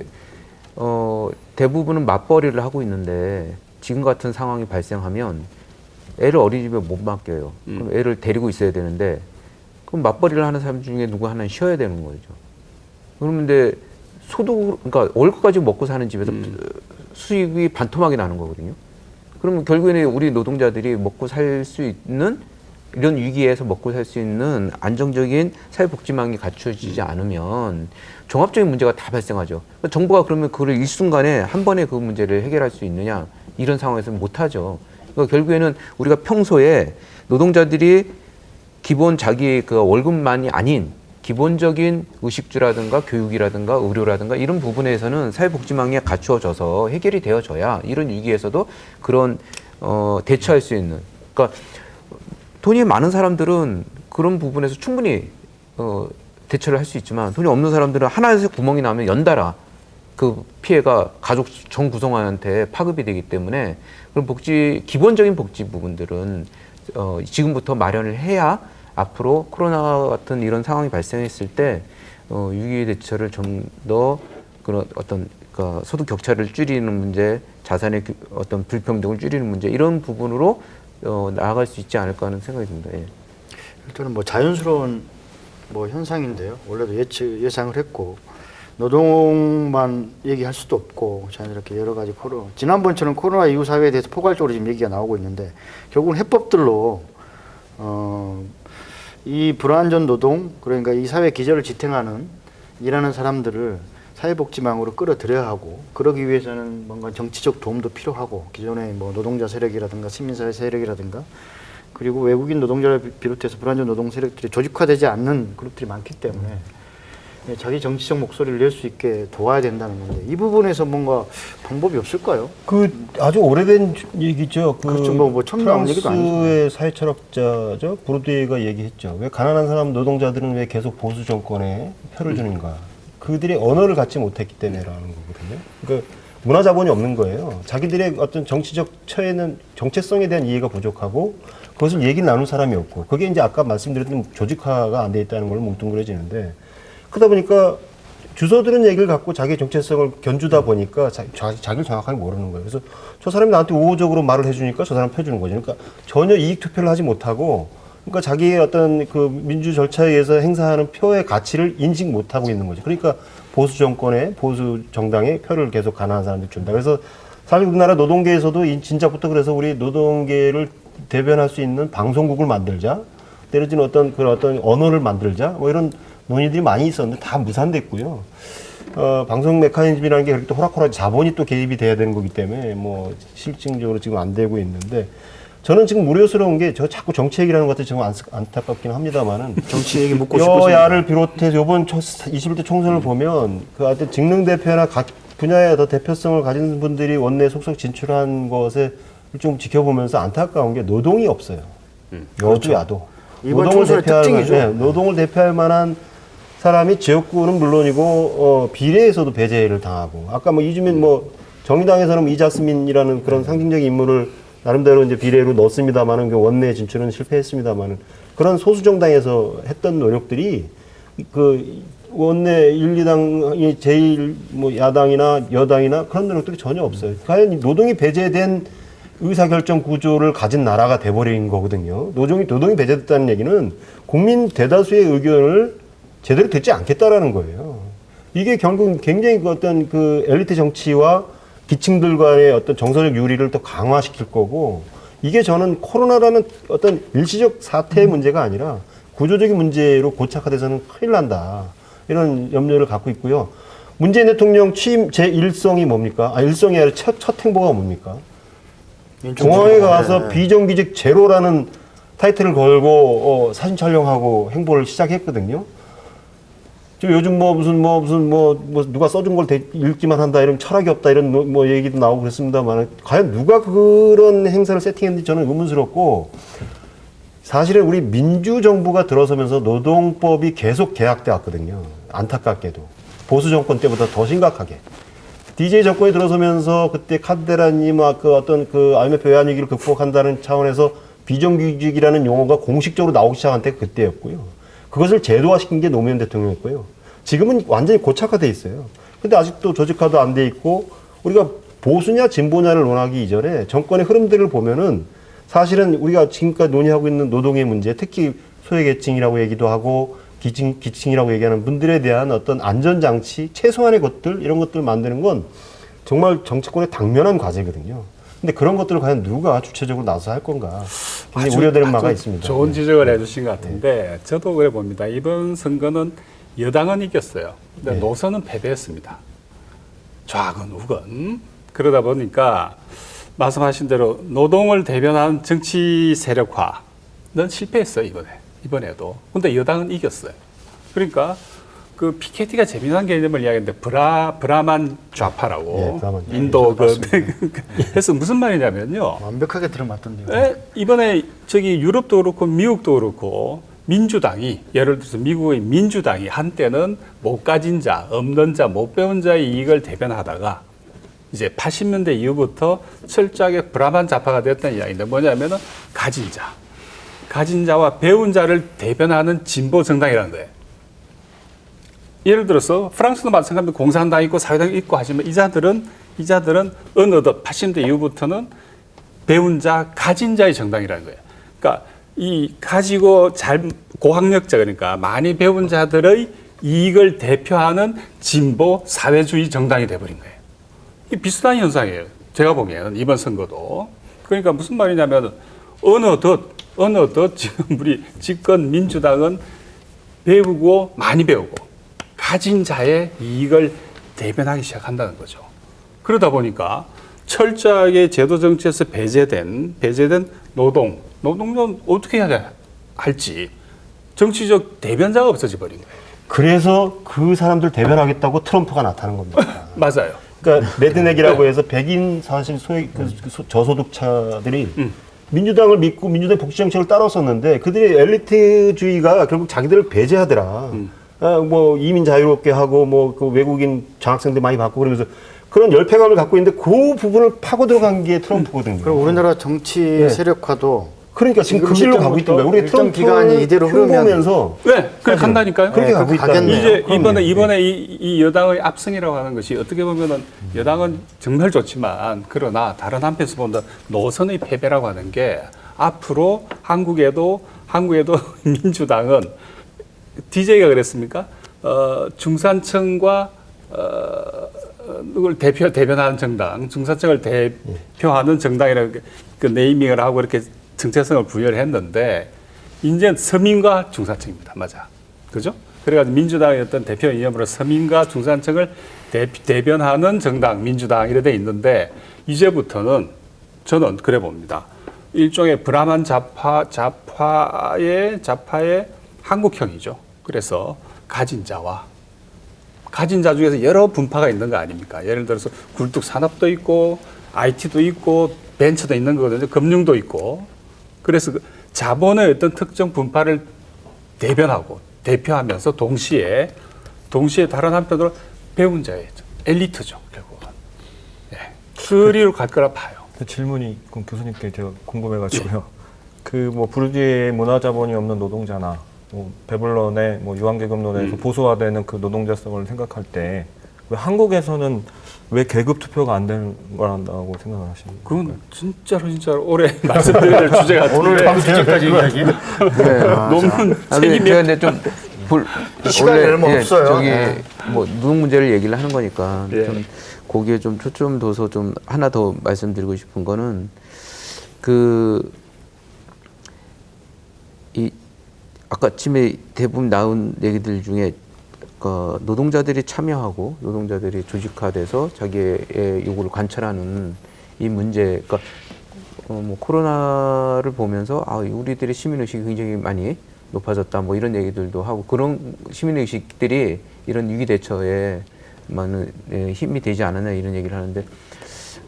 대부분은 맞벌이를 하고 있는데 지금 같은 상황이 발생하면 애를 어린이집에 못 맡겨요. 그럼 애를 데리고 있어야 되는데 그럼 맞벌이를 하는 사람 중에 누구 하나는 쉬어야 되는 거죠. 그런데 그러니까 월급 가지고 먹고 사는 집에서 수익이 반토막이 나는 거거든요. 그러면 결국에는 우리 노동자들이 먹고 살 수 있는 이런 위기에서 먹고 살 수 있는 안정적인 사회복지망이 갖춰지지 않으면 종합적인 문제가 다 발생하죠. 그러니까 정부가 그러면 그걸 일순간에 한 번에 그 문제를 해결할 수 있느냐 이런 상황에서는 못하죠. 그러니까 결국에는 우리가 평소에 노동자들이 기본 자기 그 월급만이 아닌 기본적인 의식주라든가 교육이라든가 의료라든가 이런 부분에서는 사회복지망이 갖추어져서 해결이 되어져야 이런 위기에서도 그런 대처할 수 있는. 그러니까 돈이 많은 사람들은 그런 부분에서 충분히 대처를 할 수 있지만 돈이 없는 사람들은 하나에서 구멍이 나면 연달아 그 피해가 가족 전 구성원한테 파급이 되기 때문에 그런 기본적인 복지 부분들은 지금부터 마련을 해야 앞으로 코로나 같은 이런 상황이 발생했을 때 위기 대처를 좀 더 그런 어떤 그러니까 소득 격차를 줄이는 문제, 자산의 어떤 불평등을 줄이는 문제 이런 부분으로 나아갈 수 있지 않을까 하는 생각이 듭니다. 예. 일단은 뭐 자연스러운 뭐 현상인데요. 원래도 예상을 했고 노동만 얘기할 수도 없고 자연스럽게 여러 가지 지난번처럼 코로나 이후 사회에 대해서 포괄적으로 지금 얘기가 나오고 있는데 결국은 해법들로 이 불완전 노동 그러니까 이 사회 기절을 지탱하는 일하는 사람들을 사회복지망으로 끌어들여야 하고 그러기 위해서는 뭔가 정치적 도움도 필요하고 기존의 뭐 노동자 세력이라든가 시민사회 세력이라든가 그리고 외국인 노동자를 비롯해서 불완전 노동 세력들이 조직화되지 않는 그룹들이 많기 때문에 자기 정치적 목소리를 낼 수 있게 도와야 된다는 건데 이 부분에서 뭔가 방법이 없을까요? 그 아주 오래된 얘기죠. 그렇죠. 뭐 처음 나온 얘기도 아니죠. 프랑스의 사회철학자죠 브로드웨이가 얘기했죠. 왜 가난한 사람 노동자들은 왜 계속 보수 정권에 표를 주는가? 그들이 언어를 갖지 못했기 때문에라는 거거든요. 그러니까 문화 자본이 없는 거예요. 자기들의 어떤 정치적 처에는 정체성에 대한 이해가 부족하고 그것을 얘기를 나눌 사람이 없고 그게 이제 아까 말씀드렸던 조직화가 안 돼 있다는 걸로 뭉뚱그려지는데 그러다 보니까 주소들은 얘기를 갖고 자기 정체성을 견주다 보니까 자기를 정확하게 모르는 거예요. 그래서 저 사람이 나한테 우호적으로 말을 해주니까 저 사람 펴주는 거죠. 그러니까 전혀 이익 투표를 하지 못하고 그러니까 자기의 어떤 그 민주 절차에 의해서 행사하는 표의 가치를 인식 못하고 있는 거죠. 그러니까 보수 정권에 보수 정당에 표를 계속 가난한 사람들 준다. 그래서 사실 우리나라 노동계에서도 진작부터 그래서 우리 노동계를 대변할 수 있는 방송국을 만들자, 때려진 어떤 그런 어떤 언어를 만들자, 뭐 이런 논의들이 많이 있었는데 다 무산됐고요. 방송 메커니즘이라는 게 그렇게 또 호락호락 자본이 또 개입이 돼야 되는 거기 때문에 뭐 실질적으로 지금 안 되고 있는데 저는 지금 우려스러운 게 저 자꾸 정치 얘기라는 것 같아서 좀 안타깝긴 합니다만은 정치 얘기 묻고 싶어서 여야를 비롯해서 이번 21대 총선을 보면 그 하여튼 직능 대표나 각 분야의 더 대표성을 가진 분들이 원내 속속 진출한 것에 좀 지켜보면서 안타까운 게 노동이 없어요. 여도 야도. 이번 총선의 특징이죠. 노동을 대표할 만한 사람이 지역구는 물론이고 비례에서도 배제를 당하고 아까 뭐 이주민 뭐 정의당에서는 뭐 이자스민이라는 그런 상징적인 인물을 나름대로 이제 비례로 넣었습니다만은 그 원내 진출은 실패했습니다만은 그런 소수 정당에서 했던 노력들이 그 원내 1, 2당이 제일 뭐 야당이나 여당이나 그런 노력들이 전혀 없어요. 과연 노동이 배제된 의사결정 구조를 가진 나라가 돼버린 거거든요. 노동이 배제됐다는 얘기는 국민 대다수의 의견을 제대로 듣지 않겠다라는 거예요. 이게 결국 굉장히 그 어떤 그 엘리트 정치와 기층들과의 어떤 정서적 유리를 또 강화시킬 거고, 이게 저는 코로나라는 어떤 일시적 사태의 문제가 아니라 구조적인 문제로 고착화돼서는 큰일 난다, 이런 염려를 갖고 있고요. 문재인 대통령 취임 제1성이 뭡니까? 일성이 아니라 첫 행보가 뭡니까? 공항에 가서 비정규직 제로라는 타이틀을 걸고 사진 촬영하고 행보를 시작했거든요. 지금 요즘 누가 써준 걸 읽기만 한다, 이런 철학이 없다, 이런 뭐 얘기도 나오고 그랬습니다만, 과연 누가 그런 행사를 세팅했는지 저는 의문스럽고, 사실은 우리 민주정부가 들어서면서 노동법이 계속 개혁돼 왔거든요. 안타깝게도. 보수 정권 때보다 더 심각하게. DJ 정권이 들어서면서 그때 카데라님 어떤 그 IMF 외환 위기를 극복한다는 차원에서 비정규직이라는 용어가 공식적으로 나오기 시작한 때 그때였고요. 그것을 제도화시킨 게 노무현 대통령이었고요. 지금은 완전히 고착화돼 있어요. 근데 아직도 조직화도 안 돼 있고, 우리가 보수냐 진보냐를 논하기 이전에 정권의 흐름들을 보면은 사실은 우리가 지금까지 논의하고 있는 노동의 문제, 특히 소외계층이라고 얘기도 하고 기층이라고 얘기하는 분들에 대한 어떤 안전장치, 최소한의 것들, 이런 것들을 만드는 건 정말 정치권의 당면한 과제거든요. 근데 그런 것들을 과연 누가 주체적으로 나서 할 건가, 굉장히 우려되는 바가 있습니다. 좋은 지적을 해주신 것 같은데, 저도 그래 봅니다. 이번 선거는 여당은 이겼어요. 근데 노선은 패배했습니다. 좌건 우건. 그러다 보니까 말씀하신 대로 노동을 대변하는 정치 세력화는 실패했어요, 이번에도. 근데 여당은 이겼어요. 그러니까 그 피케티가 재미난 개념을 이야기했는데, 브라만 좌파라고. 브라만. 인도 그래서 무슨 말이냐면요. 완벽하게 들어맞던데요. 이번에 저기 유럽도 그렇고 미국도 그렇고 민주당이, 예를 들어서 미국의 민주당이 한때는 못 가진 자, 없는 자, 못 배운 자의 이익을 대변하다가 이제 80년대 이후부터 철저하게 브라만 좌파가 됐다는 이야기인데, 뭐냐면은 가진 자와 배운 자를 대변하는 진보 정당이라는 거예요. 예를 들어서 프랑스도 마찬가지로 공산당 있고 사회당 있고 하지만, 이 자들은 어느덧 80년대 이후부터는 배운 자, 가진 자의 정당이라는 거예요. 그러니까 이 가지고 고학력자, 그러니까 많이 배운 자들의 이익을 대표하는 진보 사회주의 정당이 돼버린 거예요. 이 비슷한 현상이에요. 제가 보기에는 이번 선거도. 그러니까 무슨 말이냐면, 어느덧 지금 우리 집권 민주당은 배우고 많이 배우고 가진 자의 이익을 대변하기 시작한다는 거죠. 그러다 보니까 철저하게 제도 정치에서 배제된 노동은 어떻게 해야 할지 정치적 대변자가 없어져 버린 거예요. 그래서 그 사람들 대변하겠다고 트럼프가 나타난 겁니다. 맞아요. 그러니까 레드넥이라고 해서 백인 사실 저소득자들이 민주당을 믿고 민주당 복지 정책을 따랐었는데, 그들이 엘리트주의가 결국 자기들을 배제하더라. 뭐 이민 자유롭게 하고 그 외국인 장학생들 많이 받고 그러면서 그런 열패감을 갖고 있는데, 그 부분을 파고 들어간 게 트럼프거든요. 그리고 우리나라 정치 세력화도 그러니까 지금 그 길로 가고 있던 거예요. 우리 일정 트럼프 기간이 이대로 흐르면서 그렇게 간다니까요. 그렇게 가고 있다. 이제 이번에 이 여당의 압승이라고 하는 것이, 어떻게 보면은 여당은 정말 좋지만, 그러나 다른 한편에서 본다 노선의 패배라고 하는 게, 앞으로 한국에도 민주당은 DJ가 그랬습니까? 중산층과 누굴 대변하는 정당, 중산층을 대표하는 정당이라고 그 네이밍을 하고 이렇게 정체성을 부여를 했는데, 이제 서민과 중산층입니다. 맞아. 그죠? 그래가지고 민주당의 어떤 대표 이념으로 서민과 중산층을 대변하는 정당, 민주당 이래 돼 있는데, 이제부터는 저는 그래 봅니다. 일종의 브라만 좌파의 한국형이죠. 그래서 가진 자 중에서 여러 분파가 있는 거 아닙니까? 예를 들어서 굴뚝 산업도 있고, IT도 있고, 벤처도 있는 거거든요. 금융도 있고. 그래서 그 자본의 어떤 특정 분파를 대표하면서 동시에 다른 한편으로 배운 자의 엘리트죠, 결국은. 그리로 갈 거라 봐요. 질문이 교수님께 제가 궁금해가지고요. 그 뭐 부르주의 문화자본이 없는 노동자나 베블런의 유한계급론에서 보수화되는 그 노동자성을 생각할 때, 왜 한국에서는 왜 계급 투표가 안 되는 거라고 생각을 하십니까? 그건 진짜로 오래 말씀드려야 될 주제 같은데. 오늘 방송까지 이야기. 논문 제가 책임이 근데 좀 시간이 얼마 없어요. 저기 네. 뭐 노동 문제를 얘기를 하는 거니까 네. 좀 거기에 좀 초점 둬서 좀 하나 더 말씀드리고 싶은 거는 그 이 아까 아침에 대부분 나온 얘기들 중에 그 노동자들이 참여하고 노동자들이 조직화돼서 자기의 요구를 관철하는 이 문제, 그러니까 뭐 코로나를 보면서 아 우리들의 시민 의식이 굉장히 많이 높아졌다 뭐 이런 얘기들도 하고 그런 시민 의식들이 이런 위기 대처에 많은 힘이 되지 않았나 이런 얘기를 하는데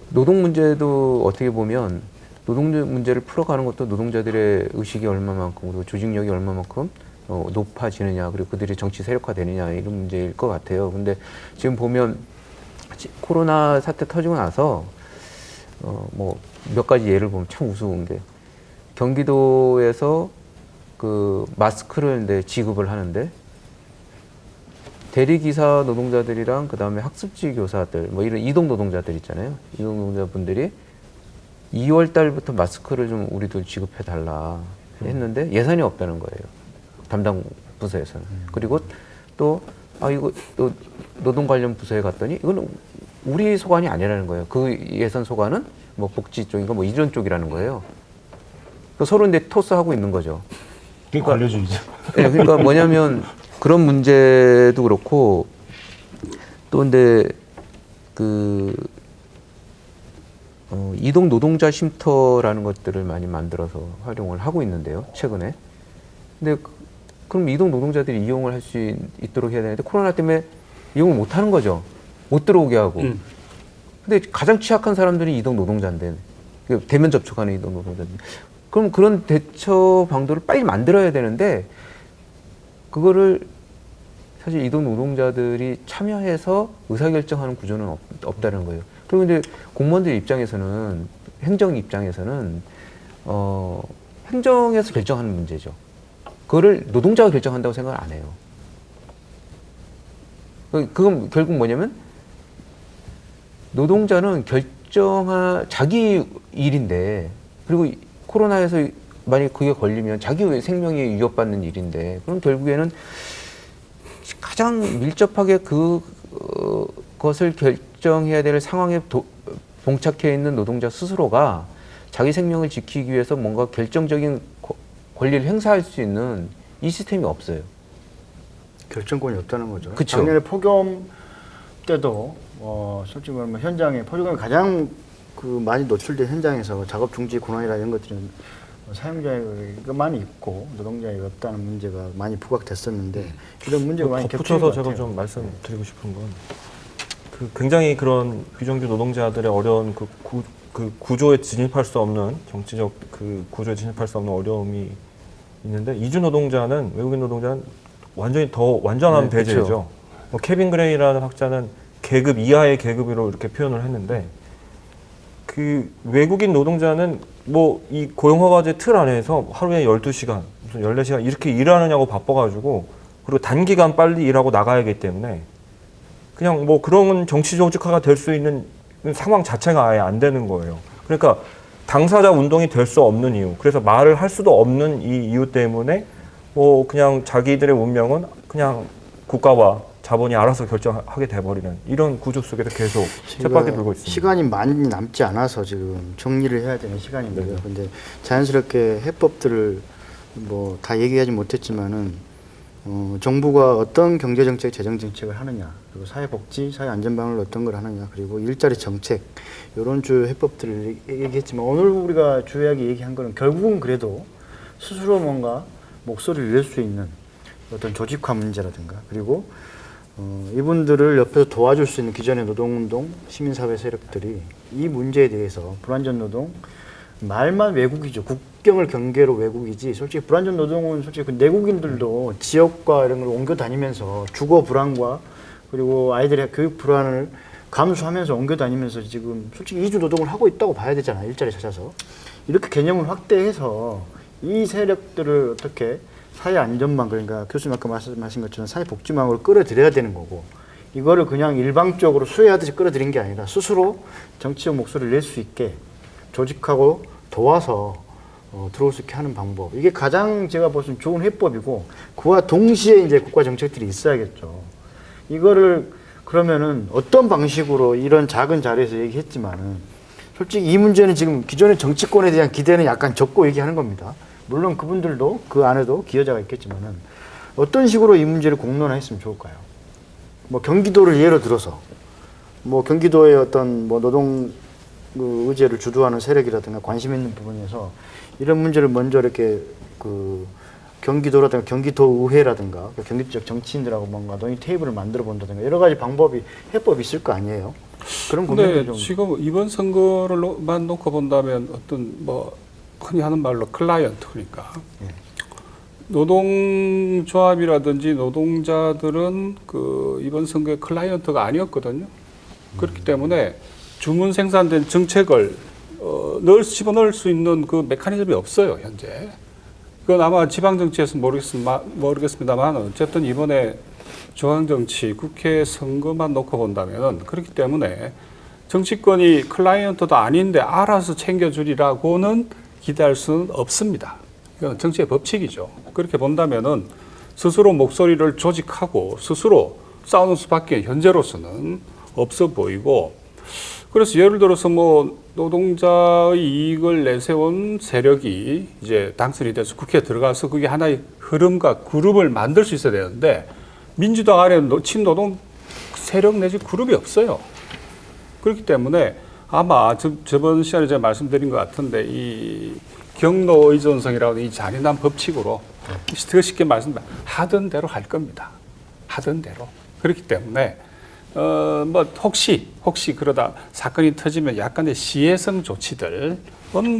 노동 문제도 어떻게 보면 노동 문제를 풀어가는 것도 노동자들의 의식이 얼마만큼 그리고 조직력이 얼마만큼 높아지느냐 그리고 그들이 정치 세력화되느냐 이런 문제일 것 같아요. 근데 지금 보면 코로나 사태 터지고 나서 뭐 몇 가지 예를 보면 참 우스운 게 경기도에서 그 마스크를 이제 지급을 하는데 대리기사 노동자들이랑 그다음에 학습지 교사들 뭐 이런 이동 노동자들 있잖아요. 이동 노동자분들이 2월 달부터 마스크를 좀 우리도 지급해 달라 했는데 예산이 없다는 거예요. 담당 부서에서는. 그리고 또 이거 또 노동 관련 부서에 갔더니 이거는 우리 소관이 아니라는 거예요. 그 예산 소관은 뭐 복지 쪽인가 뭐 이런 쪽이라는 거예요. 그 서로 이제 토스하고 있는 거죠. 그게 관료주의죠. 네, 그러니까 뭐냐면 그런 문제도 그렇고 또 근데 그 이동 노동자 쉼터라는 것들을 많이 만들어서 활용을 하고 있는데요, 최근에. 근데 그럼 이동 노동자들이 이용을 할 수 있도록 해야 되는데 코로나 때문에 이용을 못 하는 거죠. 못 들어오게 하고. 근데 가장 취약한 사람들이 이동 노동자인데 대면 접촉하는 이동 노동자인데 그럼 그런 대처 방도를 빨리 만들어야 되는데 그거를 사실 이동 노동자들이 참여해서 의사결정하는 구조는 없다는 거예요. 그리고 이제 공무원들 입장에서는 행정 입장에서는 행정에서 결정하는 문제죠. 그거를 노동자가 결정한다고 생각을 안 해요. 그건 결국 뭐냐면 노동자는 자기 일인데 그리고 코로나에서 만약 그게 걸리면 자기 생명이 위협받는 일인데 그럼 결국에는 가장 밀접하게 그것을 결정해야 될 상황에 봉착해 있는 노동자 스스로가 자기 생명을 지키기 위해서 뭔가 결정적인 권리를 행사할 수 있는 이 시스템이 없어요. 결정권이 없다는 거죠. 그쵸. 작년에 폭염 때도 솔직히 말하면 현장에 폭염이 가장 많이 노출된 현장에서 작업 중지 권한이라 이런 것들은 사용자가 있고 노동자가 없다는 문제가 많이 부각됐었는데 이런 문제가 많이 겹치는 것 덧붙여서 제가 같아요. 좀 말씀드리고 싶은 건 굉장히 그런 비정규 노동자들의 어려운 그 구조에 진입할 수 없는 정치적 그 구조에 진입할 수 없는 어려움이 있는데 이주 노동자는 외국인 노동자는 완전히 더 완전한 배제죠. 그렇죠. 뭐 케빈 그레이라는 학자는 계급 이하의 계급으로 이렇게 표현을 했는데 그 외국인 노동자는 뭐 이 고용허가제 틀 안에서 하루에 12시간, 무슨 14시간 이렇게 일하느냐고 바빠가지고 그리고 단기간 빨리 일하고 나가야 하기 때문에 그냥 뭐 그런 정치 조직화가 될 수 있는 상황 자체가 아예 안 되는 거예요. 그러니까 당사자 운동이 될 수 없는 이유, 그래서 말을 할 수도 없는 이 이유 때문에 뭐 그냥 자기들의 운명은 그냥 국가와 자본이 알아서 결정하게 돼버리는 이런 구조 속에서 계속 쳇바퀴 돌고 있습니다. 시간이 많이 남지 않아서 지금 정리를 해야 되는 시간인데요. 근데 자연스럽게 해법들을 뭐 다 얘기하지 못했지만은 정부가 어떤 경제정책, 재정정책을 하느냐, 그리고 사회복지, 사회안전망을 어떤 걸 하느냐, 그리고 일자리 정책 이런 주요 해법들을 얘기했지만 오늘 우리가 주요하게 얘기한 거는 결국은 그래도 스스로 뭔가 목소리를 낼 수 있는 어떤 조직화 문제라든가 그리고 이분들을 옆에서 도와줄 수 있는 기존의 노동운동, 시민사회 세력들이 이 문제에 대해서 불완전 노동, 말만 외국이죠. 국경을 경계로 외국이지. 솔직히 불완전 노동은 솔직히 그 내국인들도 지역과 이런 걸 옮겨 다니면서 주거 불안과 그리고 아이들의 교육 불안을 감수하면서 옮겨 다니면서 지금 솔직히 이주 노동을 하고 있다고 봐야 되잖아요. 일자리 찾아서. 이렇게 개념을 확대해서 이 세력들을 어떻게 사회 안전망, 그러니까 교수님 아까 말씀하신 것처럼 사회 복지망으로 끌어들여야 되는 거고 이거를 그냥 일방적으로 수혜하듯이 끌어들인 게 아니라 스스로 정치적 목소리를 낼 수 있게 조직하고 도와서 들어올 수 있게 하는 방법. 이게 가장 제가 볼 수 있는 좋은 해법이고 그와 동시에 이제 국가 정책들이 있어야겠죠. 이거를 그러면은 어떤 방식으로 이런 작은 자리에서 얘기했지만은 솔직히 이 문제는 지금 기존의 정치권에 대한 기대는 약간 적고 얘기하는 겁니다. 물론 그분들도 그 안에도 기여자가 있겠지만은 어떤 식으로 이 문제를 공론화했으면 좋을까요? 뭐 경기도를 예로 들어서 뭐 경기도의 어떤 뭐 노동 그 의제를 주도하는 세력이라든가 관심 있는 부분에서 이런 문제를 먼저 이렇게 그 경기도라든가 경기도의회라든가 경기도적 정치인들하고 뭔가 논의 테이블을 만들어 본다든가 여러 가지 방법이 해법이 있을 거 아니에요. 그런 고민을 근데 좀 지금 이번 선거를만 놓고 본다면 어떤 뭐 흔히 하는 말로 클라이언트 그러니까 예. 노동조합이라든지 노동자들은 그 이번 선거의 클라이언트가 아니었거든요. 그렇기 때문에 주문 생산된 정책을 집어넣을 수 있는 그 메커니즘이 없어요 현재. 그건 아마 지방정치에서 모르겠습니다만 어쨌든 이번에 중앙정치 국회 선거만 놓고 본다면 그렇기 때문에 정치권이 클라이언트도 아닌데 알아서 챙겨주리라고는 기대할 수는 없습니다. 이건 정치의 법칙이죠. 그렇게 본다면은 스스로 목소리를 조직하고 스스로 싸우는 수밖에 현재로서는 없어 보이고 그래서 예를 들어서 뭐 노동자의 이익을 내세운 세력이 이제 당선이 돼서 국회에 들어가서 그게 하나의 흐름과 그룹을 만들 수 있어야 되는데 민주당 아래 친노동 세력 내지 그룹이 없어요. 그렇기 때문에 아마 저번 시간에 제가 말씀드린 것 같은데 이 경로 의존성이라는 이 잔인한 법칙으로 쉽게 말씀드리면 하던 대로 할 겁니다. 하던 대로. 그렇기 때문에 뭐 혹시 그러다 사건이 터지면 약간의 시혜성 조치들은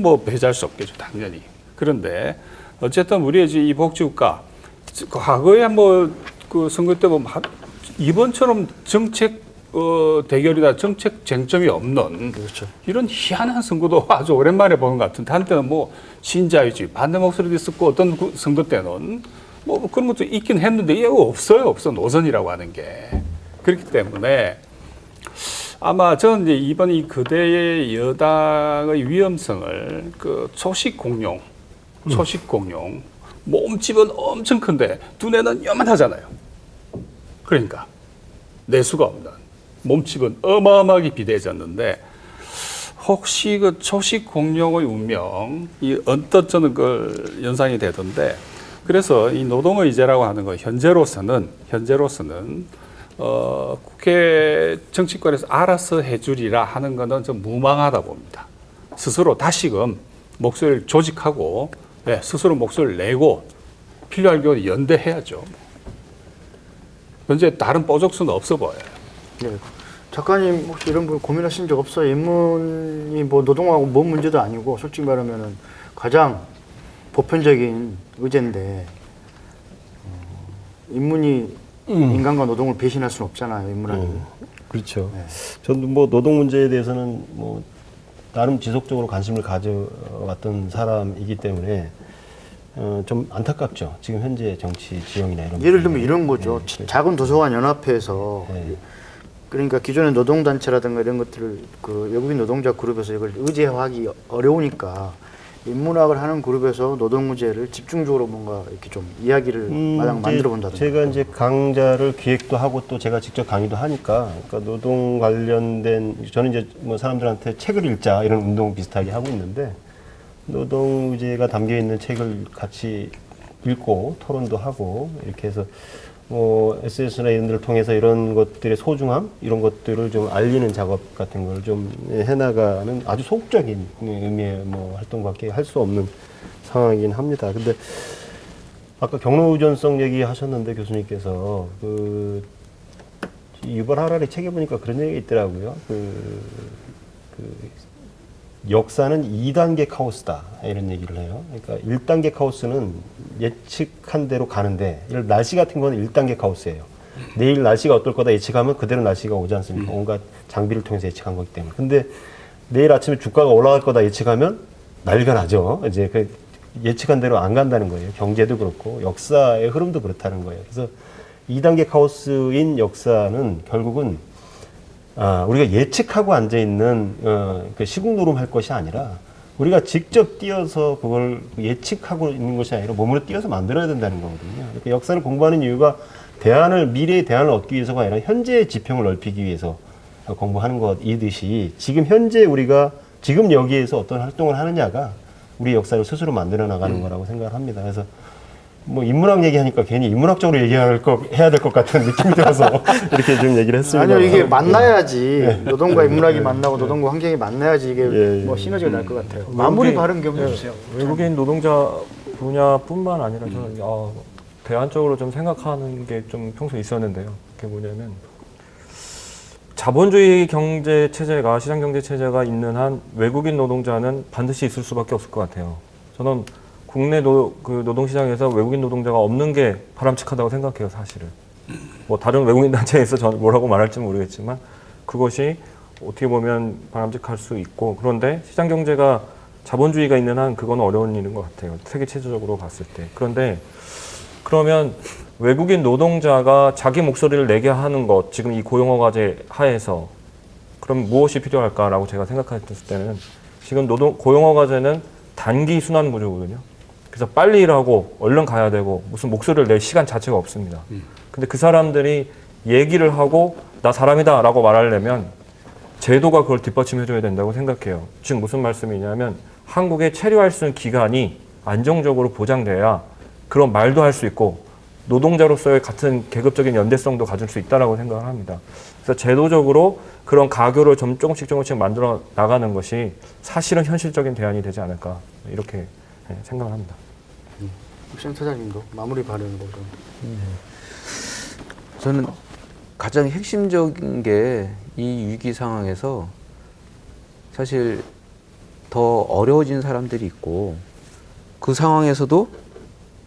뭐 배제할 수 없겠죠, 당연히. 그런데 어쨌든 우리의 이 복지국가 과거에 뭐 그 선거 때 보면 이번처럼 정책 대결이다 정책 쟁점이 없는 그렇죠. 이런 희한한 선거도 아주 오랜만에 보는 것 같은데 한때는 뭐 신자유주의 반대 목소리도 있었고 어떤 선거 때는 뭐 그런 것도 있긴 했는데 이거 없어 노선이라고 하는 게 그렇기 때문에 아마 저는 이제 이번 이 그대의 여당의 위험성을 그 초식 공룡 몸집은 엄청 큰데 두뇌는 요만하잖아요. 그러니까 내수가 없는 몸집은 어마어마하게 비대해졌는데 혹시 그 초식 공룡의 운명이 언뜻 저는 그 연상이 되던데 그래서 이 노동의제라고 하는 거 현재로서는 국회 정치권에서 알아서 해주리라 하는 거는 좀 무망하다 봅니다. 스스로 다시금 목소리를 조직하고 스스로 목소리를 내고 필요할 경우 연대해야죠. 현재 다른 뽀족수는 없어 보여요. 네. 작가님 혹시 이런 분 고민하신 적 없어요? 인문이 뭐 노동하고 뭔 문제도 아니고 솔직히 말하면은 가장 보편적인 의제인데 인문이 인간과 노동을 배신할 수는 없잖아요. 인문학이. 그렇죠. 네. 저는 뭐 노동 문제에 대해서는 뭐 나름 지속적으로 관심을 가져왔던 사람이기 때문에 좀 안타깝죠. 지금 현재 정치 지형이나 이런. 예를 들면 이런 거죠. 네. 작은 도서관 연합회에서 네. 그러니까 기존의 노동단체라든가 이런 것들을 그 외국인 노동자 그룹에서 이걸 의제화하기 어려우니까 인문학을 하는 그룹에서 노동 문제를 집중적으로 뭔가 이렇게 좀 이야기를 만들어 본다든가. 제가 이제 강좌를 기획도 하고 또 제가 직접 강의도 하니까 그러니까 노동 관련된 저는 이제 뭐 사람들한테 책을 읽자 이런 운동 비슷하게 하고 있는데 노동 의제가 담겨 있는 책을 같이 읽고 토론도 하고 이렇게 해서 뭐 SNS나 이런 데를 통해서 이런 것들의 소중함 이런 것들을 좀 알리는 작업 같은 걸 좀 해나가는 아주 소극적인 의미의 뭐 활동밖에 할 수 없는 상황이긴 합니다. 근데 아까 경로 의존성 얘기하셨는데 교수님께서 그 유발 하라리 책에 보니까 그런 얘기가 있더라고요. 역사는 2단계 카오스다 이런 얘기를 해요. 그러니까 1단계 카오스는 예측한 대로 가는데 날씨 같은 거는 1단계 카오스예요. 내일 날씨가 어떨 거다 예측하면 그대로 날씨가 오지 않습니까? 온갖 장비를 통해서 예측한 거기 때문에. 근데 내일 아침에 주가가 올라갈 거다 예측하면 난리가 나죠. 이제 그 예측한 대로 안 간다는 거예요. 경제도 그렇고 역사의 흐름도 그렇다는 거예요. 그래서 2단계 카오스인 역사는 결국은 우리가 예측하고 앉아있는 그 시국노름 할 것이 아니라 우리가 직접 뛰어서 그걸 예측하고 있는 것이 아니라 몸으로 뛰어서 만들어야 된다는 거거든요. 그러니까 역사를 공부하는 이유가 미래의 대안을 얻기 위해서가 아니라 현재의 지평을 넓히기 위해서 공부하는 것이듯이 지금 현재 우리가 지금 여기에서 어떤 활동을 하느냐가 우리 역사를 스스로 만들어 나가는 거라고 생각을 합니다. 그래서 뭐 인문학 얘기하니까 괜히 인문학적으로 해야 될 것 같은 느낌이 들어서 이렇게 좀 얘기를 했습니다. 아니요, 이게 만나야지. 노동과 인문학이 만나고 노동과 환경이 만나야지 이게 뭐 시너지가 날 것 같아요. 마무리 발언 좀 해주세요. 외국인 노동자 분야뿐만 아니라 저는 대안적으로 좀 생각하는 게 좀 평소에 있었는데요. 그게 뭐냐면 자본주의 경제 체제가 시장 경제 체제가 있는 한 외국인 노동자는 반드시 있을 수밖에 없을 것 같아요. 저는 국내 노동시장에서 외국인 노동자가 없는 게 바람직하다고 생각해요, 사실은. 뭐 다른 외국인 단체에서 저는 뭐라고 말할지 모르겠지만 그것이 어떻게 보면 바람직할 수 있고, 그런데 시장 경제가 자본주의가 있는 한 그건 어려운 일인 것 같아요. 세계 체제적으로 봤을 때. 그런데 그러면 외국인 노동자가 자기 목소리를 내게 하는 것, 지금 이 고용허가제 하에서 그럼 무엇이 필요할까라고 제가 생각했을 때는 지금 고용허가제는 단기 순환 구조거든요. 그래서 빨리 일하고 얼른 가야 되고 무슨 목소리를 낼 시간 자체가 없습니다. 근데 그 사람들이 얘기를 하고 나 사람이다 라고 말하려면 제도가 그걸 뒷받침해줘야 된다고 생각해요. 즉 무슨 말씀이냐면 한국에 체류할 수 있는 기간이 안정적으로 보장돼야 그런 말도 할 수 있고 노동자로서의 같은 계급적인 연대성도 가질 수 있다고 생각을 합니다. 그래서 제도적으로 그런 가교를 조금씩 만들어 나가는 것이 사실은 현실적인 대안이 되지 않을까 이렇게 생각을 합니다. 센터장님도 마무리 발언으로 좀. 저는 가장 핵심적인 게 이 위기 상황에서 사실 더 어려워진 사람들이 있고 그 상황에서도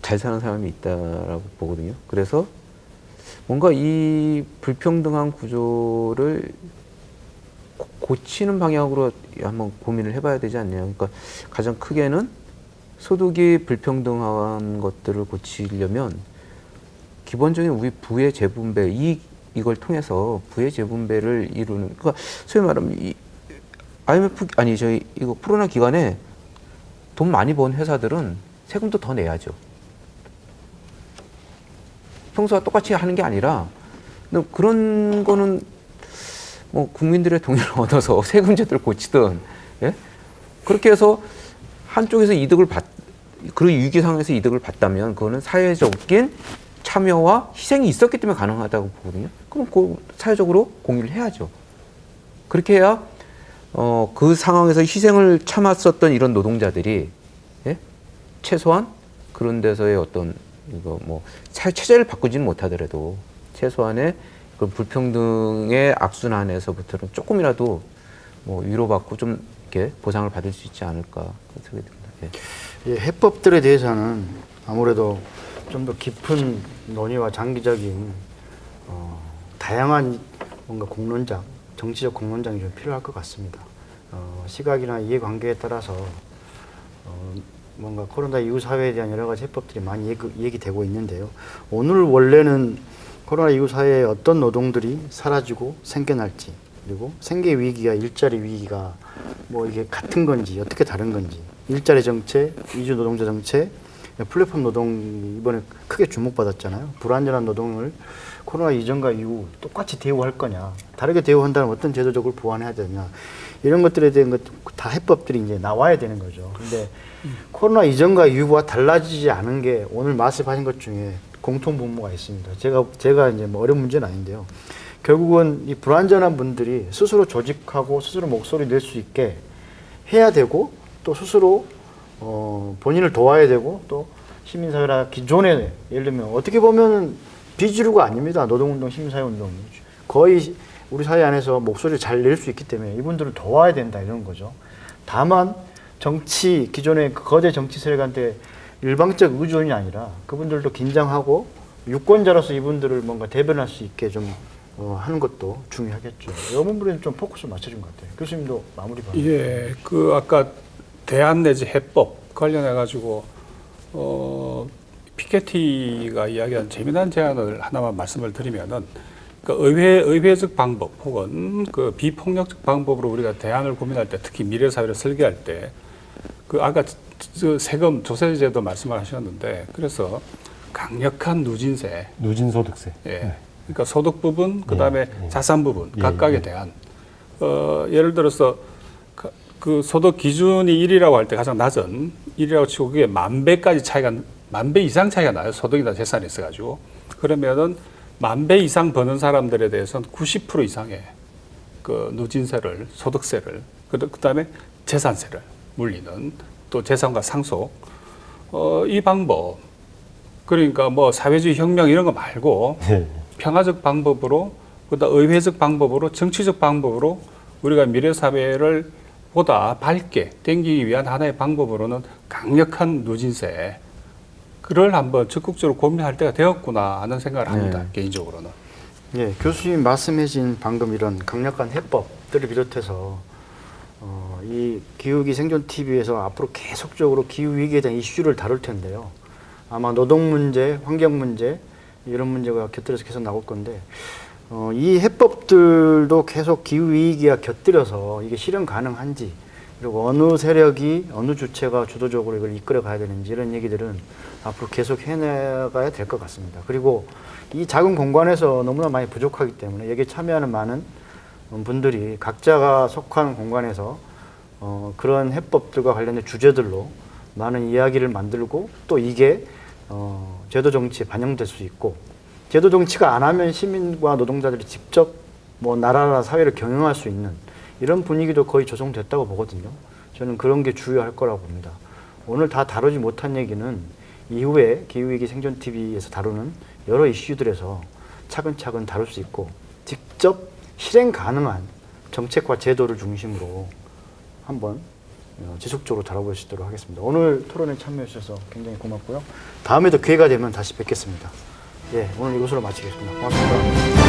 잘 사는 사람이 있다라고 보거든요. 그래서 뭔가 이 불평등한 구조를 고치는 방향으로 한번 고민을 해봐야 되지 않냐. 그러니까 가장 크게는 소득이 불평등한 것들을 고치려면 기본적인 우리 부의 재분배, 이걸 통해서 부의 재분배를 이루는, 그러니까 소위 말하면 이 IMF 이거 코로나 기간에 돈 많이 번 회사들은 세금도 더 내야죠. 평소와 똑같이 하는 게 아니라 그런 거는 뭐 국민들의 동의를 얻어서 세금 제도를 고치든, 예? 그렇게 해서 한쪽에서 그런 위기 상황에서 이득을 봤다면 그거는 사회적인 참여와 희생이 있었기 때문에 가능하다고 보거든요. 그럼 사회적으로 공유를 해야죠. 그렇게 해야 그 상황에서 희생을 참았었던 이런 노동자들이, 예? 최소한 그런 데서의 어떤 사회 체제를 바꾸지는 못하더라도 최소한의 그 불평등의 악순환에서부터는 조금이라도 위로받고 좀 이렇게 보상을 받을 수 있지 않을까 그런 생각이 듭니다. 예. 해법들에 대해서는 아무래도 좀 더 깊은 논의와 장기적인 다양한 뭔가 정치적 공론장이 좀 필요할 것 같습니다. 시각이나 이해관계에 따라서 뭔가 코로나 이후 사회에 대한 여러 가지 해법들이 많이 얘기되고 있는데요. 오늘 원래는 코로나 이후 사회에 어떤 노동들이 사라지고 생겨날지, 그리고 생계 위기와 일자리 위기가 이게 같은 건지 어떻게 다른 건지, 일자리 정책, 이주 노동자 정책, 플랫폼 노동이 이번에 크게 주목받았잖아요. 불안전한 노동을 코로나 이전과 이후 똑같이 대우할 거냐, 다르게 대우한다면 어떤 제도적으로 보완해야 되냐, 이런 것들에 대한 것 다 해법들이 이제 나와야 되는 거죠. 근데 코로나 이전과 이후와 달라지지 않은 게 오늘 말씀하신 것 중에 공통 분모가 있습니다. 제가 이제 어려운 문제는 아닌데요. 결국은 이 불안전한 분들이 스스로 조직하고 스스로 목소리 낼 수 있게 해야 되고, 또 스스로 본인을 도와야 되고, 또 시민사회나 기존에 예를 들면 어떻게 보면 비주류가 아닙니다. 노동운동, 시민사회운동 거의 우리 사회 안에서 목소리를 잘 낼 수 있기 때문에 이분들을 도와야 된다 이런 거죠. 다만 기존의 거대 정치 세력한테 일방적 의존이 아니라 그분들도 긴장하고 유권자로서 이분들을 뭔가 대변할 수 있게 좀 하는 것도 중요하겠죠. 이 부분에 좀 포커스를 맞춰준 것 같아요. 교수님도 마무리 바랍니다. 예, 아까 대안 내지 해법 관련해가지고 피케티가 이야기한 재미난 제안을 하나만 말씀을 드리면은, 의회적 방법 혹은 비폭력적 방법으로 우리가 대안을 고민할 때, 특히 미래 사회를 설계할 때 그 아까 세금 조세제도 말씀하셨는데 그래서 강력한 누진세, 누진소득세. 예, 그러니까 소득 부분, 그다음에 자산 부분 예, 각각에 예. 대한 예를 들어서 그 소득 기준이 1이라고 할 때 가장 낮은 1이라고 치고 그게 10,000배까지 차이가 10,000배 이상 차이가 나요. 소득이나 재산이 있어가지고 그러면은 10,000배 이상 버는 사람들에 대해서는 90% 이상의 그 누진세를 소득세를 그다음에 재산세를 물리는 또 재산과 상속 이 방법 그러니까 뭐 사회주의 혁명 이런 거 말고 네. 평화적 방법으로 그다음 의회적 방법으로 정치적 방법으로 우리가 미래 사회를 보다 밝게 땡기기 위한 하나의 방법으로는 강력한 누진세 그를 한번 적극적으로 고민할 때가 되었구나 하는 생각을 합니다. 개인적으로는. 예, 교수님 말씀해주신 방금 이런 강력한 해법들을 비롯해서 이 기후위기 생존 TV에서 앞으로 계속적으로 기후 위기에 대한 이슈를 다룰 텐데요. 아마 노동 문제, 환경 문제 이런 문제가 곁들여서 계속 나올 건데 이 해법들도 계속 기후 위기와 곁들여서 이게 실현 가능한지 그리고 어느 세력이 어느 주체가 주도적으로 이걸 이끌어 가야 되는지 이런 얘기들은 앞으로 계속 해나가야 될 것 같습니다. 그리고 이 작은 공간에서 너무나 많이 부족하기 때문에 여기에 참여하는 많은 분들이 각자가 속한 공간에서 그런 해법들과 관련된 주제들로 많은 이야기를 만들고 또 이게 제도 정치에 반영될 수 있고 제도 정치가 안 하면 시민과 노동자들이 직접 뭐 나라나 사회를 경영할 수 있는 이런 분위기도 거의 조성됐다고 보거든요. 저는 그런 게 중요할 거라고 봅니다. 오늘 다 다루지 못한 얘기는 이후에 기후위기 생존TV에서 다루는 여러 이슈들에서 차근차근 다룰 수 있고 직접 실행 가능한 정책과 제도를 중심으로 한번 지속적으로 다뤄볼 수 있도록 하겠습니다. 오늘 토론에 참여해 주셔서 굉장히 고맙고요. 다음에도 기회가 되면 다시 뵙겠습니다. 예, 오늘 이것으로 마치겠습니다. 고맙습니다.